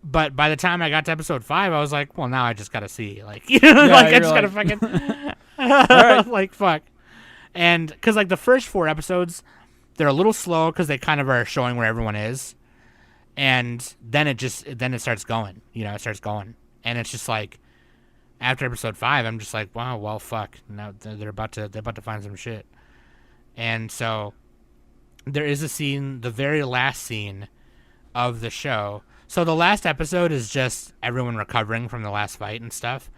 But by the time I got to episode 5, I was like, well, now I just gotta see, I just gotta fucking, right. Like fuck. And because like the first 4 episodes, they're a little slow because they kind of are showing where everyone is, and then it starts going, it starts going, and it's just like. After episode 5, I'm just like, wow, well, fuck. Now they're about to find some shit. And so there is a scene, the very last scene of the show. So the last episode is just everyone recovering from the last fight and stuff.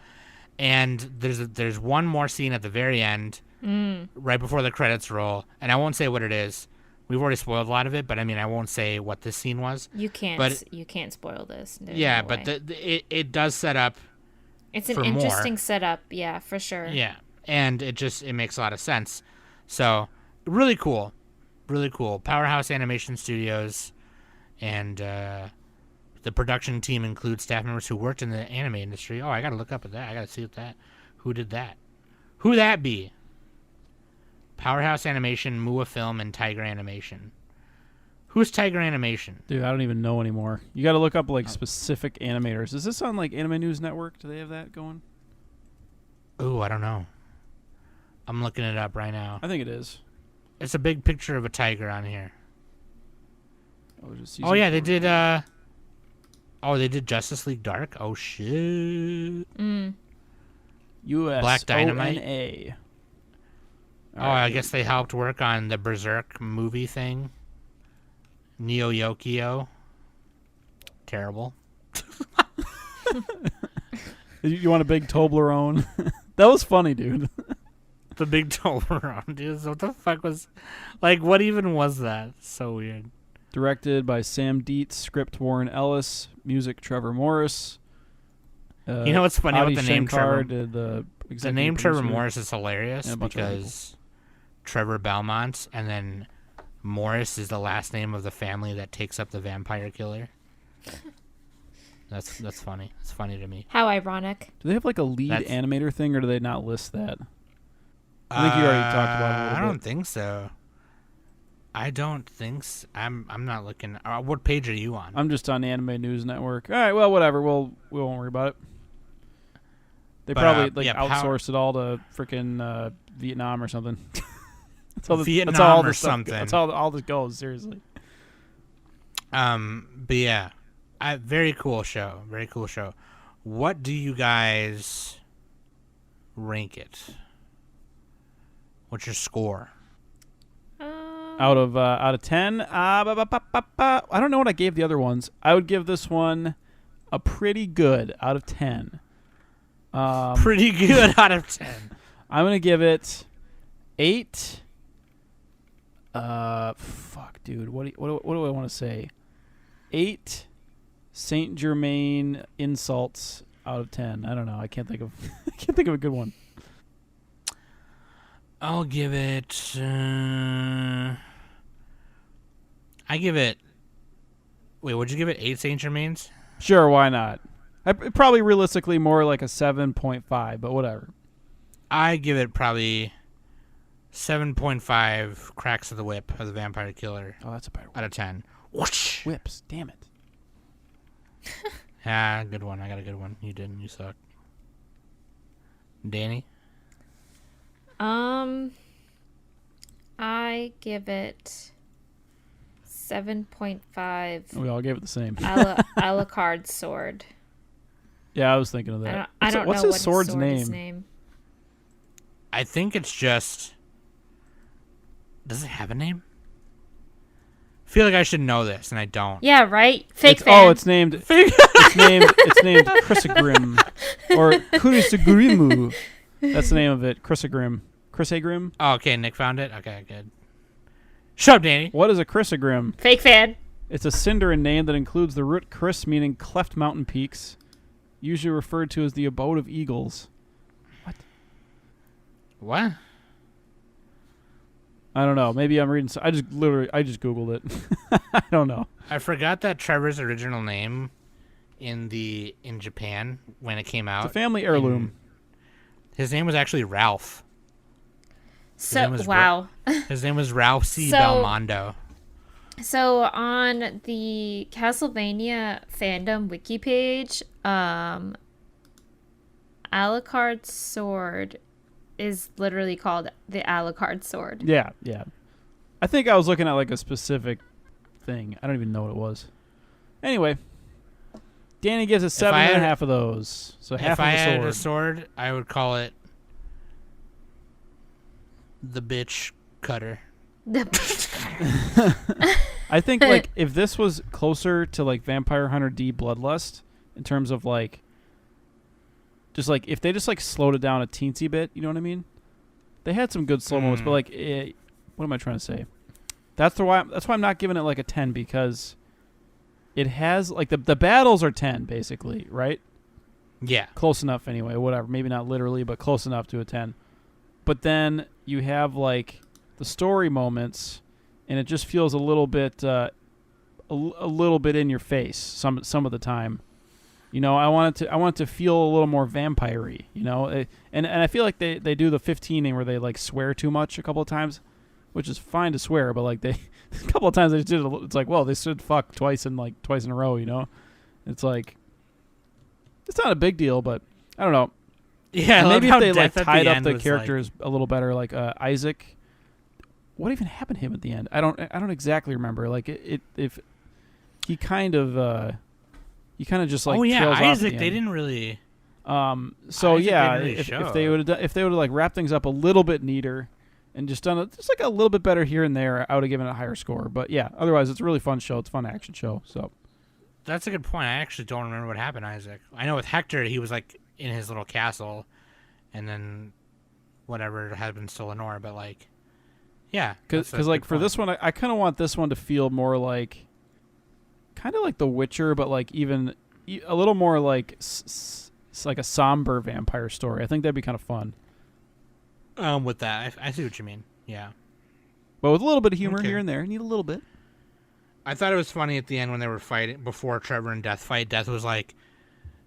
And there's one more scene at the very end, right before the credits roll. And I won't say what it is. We've already spoiled a lot of it, but I mean, I won't say what this scene was. You can't spoil this. There's yeah, no but way. it does set up. It's an interesting setup, yeah, for sure. Yeah, and it makes a lot of sense. So, really cool. Powerhouse Animation Studios, and the production team includes staff members who worked in the anime industry. Oh, I gotta look up at that. I gotta see who did that. Who that be? Powerhouse Animation, Mua Film, and Tiger Animation. Who's Tiger Animation? Dude, I don't even know anymore. You got to look up like specific animators. Is this on like Anime News Network? Do they have that going? Ooh, I don't know. I'm looking it up right now. I think it is. It's a big picture of a tiger on here. Just Oh yeah, they 4K. did. They did Justice League Dark. Oh shit. US Black Dynamite. ONA. I guess they helped work on the Berserk movie thing. Neo Yokio. Terrible. You want a big Toblerone? That was funny, dude. The big Toblerone, dude. What the fuck was... Like, what even was that? So weird. Directed by Sam Dietz, script Warren Ellis, music Trevor Morris. You know what's funny Adi about the name Shankar Trevor? did the name Trevor producer. Morris is hilarious And a bunch of other because Trevor Belmont and then Morris is the last name of the family that takes up the vampire killer. That's funny. It's funny to me. How ironic. Do they have like a lead That's- animator thing, or do they not list that? I think you already talked about it a little I bit. don't think so. I don't think so. I'm not looking. What page are you on? I'm just on Anime News Network. All right, well, whatever. We won't worry about it. They But, probably yeah, outsourced it all to freaking Vietnam or something. That's all Vietnam that's all or this stuff- something. That's all this goes. Seriously. But yeah, very cool show. Very cool show. What do you guys rank it? What's your score? Out of 10, I don't know what I gave the other ones. I would give this one a pretty good out of 10. Pretty good out of 10. I'm gonna give it 8. Fuck, dude. What do I want to say? 8 Saint Germain insults out of 10. I don't know. I can't think of a good one. I'll give it. I give it. Wait, would you give it 8 Saint Germains? Sure, why not? Probably realistically more like a 7.5, but whatever. I give it probably 7.5 cracks of the whip of the vampire killer Oh, that's a better one. out of 10. Whoosh! Whips, damn it. Ah, good one. I got a good one. You didn't. You suck. Danny? I give it 7.5 We all gave it the same. Alucard sword. Yeah, I was thinking of that. I don't What's know his what sword's his sword name? is name. I think it's just. Does it have a name? I feel like I should know this, and I don't. Yeah, right? Fake It's fan. named it's named Chrysogrim or Chrysogrimu. That's the name of it. Chrysogrim. Chrysogrim? Oh, okay, Nick found it. Okay, good. Shut up, Danny. What is a Chrysogrim? Fake fan. It's a Sindarin name that includes the root Chris, meaning cleft mountain peaks, usually referred to as the abode of eagles. What? I don't know. Maybe I'm reading. I just Googled it. I don't know. I forgot that Trevor's original name in Japan when it came out. It's a family heirloom. His name was actually Ralph. So was wow. His name was Ralph C. So- Belmondo. So on the Castlevania fandom wiki page, Alucard's sword is literally called the Alucard sword. Yeah. I think I was looking at like a specific thing. I don't even know what it was. Anyway, Danny gives it 7.5 of those. So half If I of had the a sword. sword, I would call it the bitch cutter. I think like if this was closer to like Vampire Hunter D Bloodlust in terms of like just like if they just like slowed it down a teensy bit, you know what I mean? They had some good slow moments, but like what am I trying to say? That's why I'm not giving it like a 10 because it has like the battles are 10 basically, right? Yeah. Close enough anyway, whatever. Maybe not literally, but close enough to a 10. But then you have like the story moments and it just feels a little bit in your face some of the time. You know, I want it to feel a little more vampire-y, you know? And I feel like they do the 15ing where they like swear too much a couple of times. which is fine to swear, but like they a couple of times they just did it. It's like, well, they said fuck twice in a row, you know. It's like it's not a big deal, but I don't know. Yeah, And maybe if they like Death at tied the up end the was, characters a little better, like Isaac. What even happened to him at the end? I don't exactly remember. Like if he kind of just like oh yeah, trails off at Isaac. the They end. didn't really. So Isaac yeah, didn't really if show. they would have like wrapped things up a little bit neater and just done it just like a little bit better here and there, I would have given it a higher score. But yeah, otherwise it's a really fun show. It's a fun action show. So That's a good point. I actually don't remember what happened to Isaac. I know with Hector, he was like in his little castle, and then whatever happened to Lenore. But like, yeah, because that's a like good for point. this one, I kind of want this one to feel more like kind of like The Witcher, but like even a little more like it's like a somber vampire story. I think that'd be kind of fun. With that, I see what you mean. Yeah. But with a little bit of humor Okay. here and there. Need a little bit. I thought it was funny at the end when they were fighting before Trevor and Death fight. Death was like,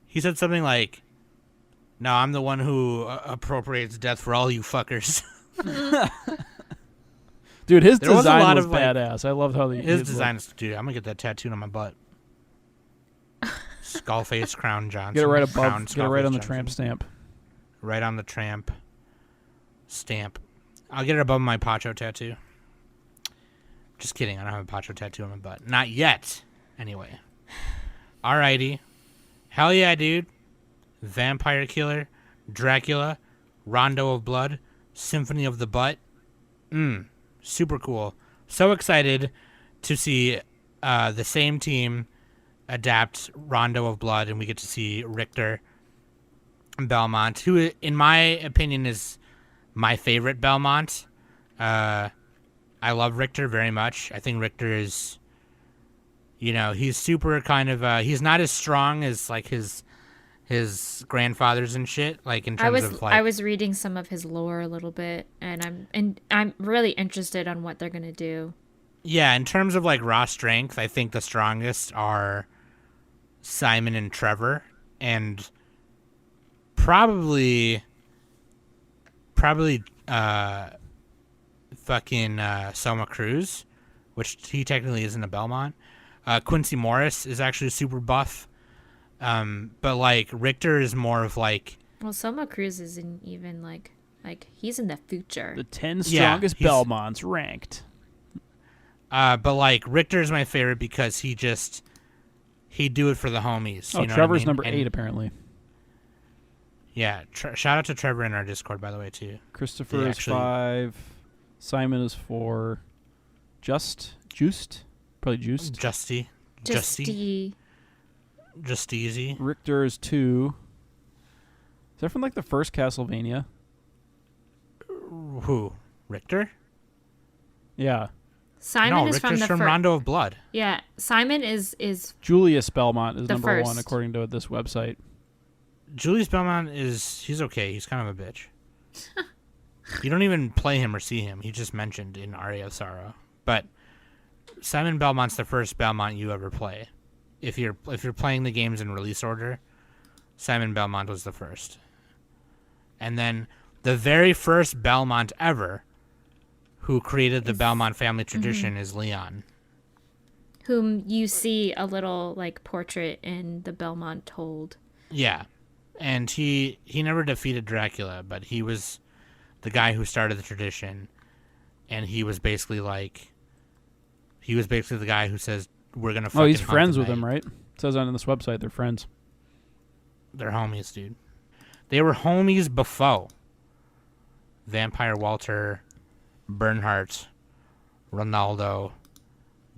he said something like, "No, I'm the one who appropriates death for all you fuckers." Dude, his There was a design lot was of, like, badass. I loved how His design is, dude. I'm gonna get that tattooed on my butt. Skullface Crown Johnson. Get it right Crown above. Get it right Skullface on the Johnson. tramp stamp. Right on the tramp stamp. I'll get it above my Pacho tattoo. Just kidding. I don't have a Pacho tattoo on my butt. Not yet. Anyway. Alrighty. Hell yeah, dude. Vampire Killer. Dracula. Rondo of Blood. Symphony of the Butt. Super cool. So excited to see the same team adapt Rondo of Blood, and we get to see Richter Belmont, who in my opinion is my favorite Belmont. I love Richter very much. I think Richter is, he's super kind of he's not as strong as like his grandfathers and shit, like in terms of like I was reading some of his lore a little bit, and I'm really interested on what they're gonna do. Yeah, in terms of like raw strength, I think the strongest are Simon and Trevor, and probably fucking Soma Cruz, which he technically isn't a Belmont. Quincy Morris is actually super buff, but like Richter is more of like. Well, Soma Cruz isn't even like he's in the future. The 10 strongest he's- Belmonts ranked. But like Richter is my favorite because he'd do it for the homies. Oh, You know Trevor's what I mean? number And- 8 apparently. Yeah, shout out to Trevor in our Discord, by the way, too. Christopher He is actually- 5. Simon is 4. Juiced? Probably Juiced. Justy. Just easy. Richter is 2. Is that from like the first Castlevania? Who? Richter? Yeah. Simon no, is Richter's from the Rondo of Blood. Yeah, Simon is Julius Belmont is The number first. 1 according to this website. Julius Belmont he's okay. He's kind of a bitch. You don't even play him or see him. He's just mentioned in Aria of Sorrow. But Simon Belmont's the first Belmont you ever play. If you're playing the games in release order, Simon Belmont was the first. And then the very first Belmont ever who created the Belmont family tradition is Leon. whom you see a little like portrait in the Belmont Told. Yeah. And he never defeated Dracula, but he was the guy who started the tradition, and he was basically the guy who says we're gonna. Oh, he's fucking hunt friends with tonight." him, right? It says on this website they're friends. They're homies, dude. They were homies before. Vampire Walter, Bernhardt, Ronaldo,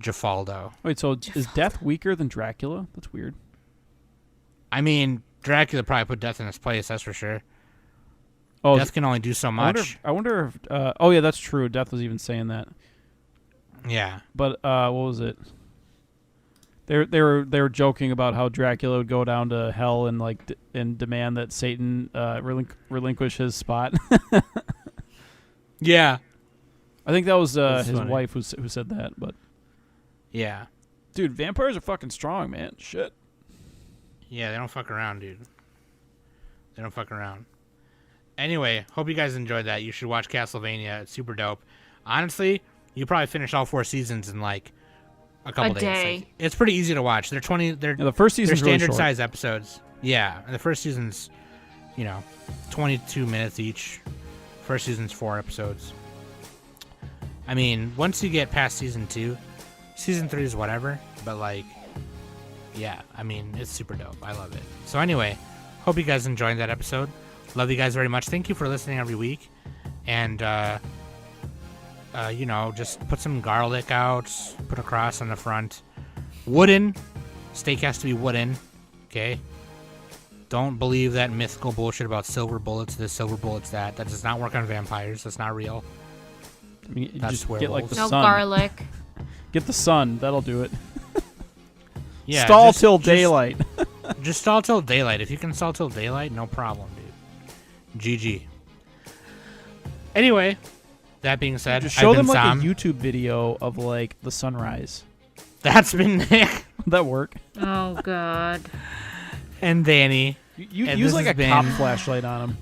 Jafaldo. Wait, so is Death weaker than Dracula? That's weird. I mean, Dracula probably put Death in his place, that's for sure. Oh, Death can only do so much. I wonder if oh yeah, that's true. Death was even saying that. Yeah. But what was it? They were joking about how Dracula would go down to hell and like and demand that Satan relinquish his spot. Yeah. I think that was That's his funny. wife who said that. But Yeah. dude, vampires are fucking strong, man. Shit. Yeah, they don't fuck around, dude. They don't fuck around. Anyway, hope you guys enjoyed that. You should watch Castlevania. It's super dope. honestly, you probably finish all 4 seasons in like a couple A days. day. Like, it's pretty easy to watch. They're The first they're season's really standard short. size episodes. Yeah, and the first season's 22 minutes each. First season's 4 episodes. I mean, once you get past season 2, season 3 is whatever, but like, yeah, I mean, it's super dope. I love it. So anyway, hope you guys enjoyed that episode. Love you guys very much. Thank you for listening every week. And, just put some garlic out, put a cross on the front. Wooden. Steak has to be wooden. Okay? Don't believe that mythical bullshit about silver bullets this, silver bullets that. That does not work on vampires. That's not real. I mean, you That's just get like the No sun. garlic. Get the sun. That'll do it. Yeah, Stall till daylight. Just stall till daylight. If you can stall till daylight, no problem, dude. GG. Anyway, that being said, Just show I've them been like Sam. a YouTube video of like the sunrise. That's been Nick Would that work? Oh God. and Danny. You And use this like has a cop been- flashlight on them.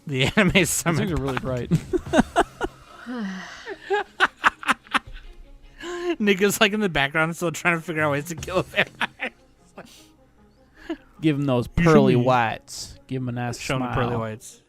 The anime These summon. things are really bright. Nick is like in the background still trying to figure out ways to kill a vampire. Give them those You show pearly me. whites. Give them a nice Show him smile. the pearly whites.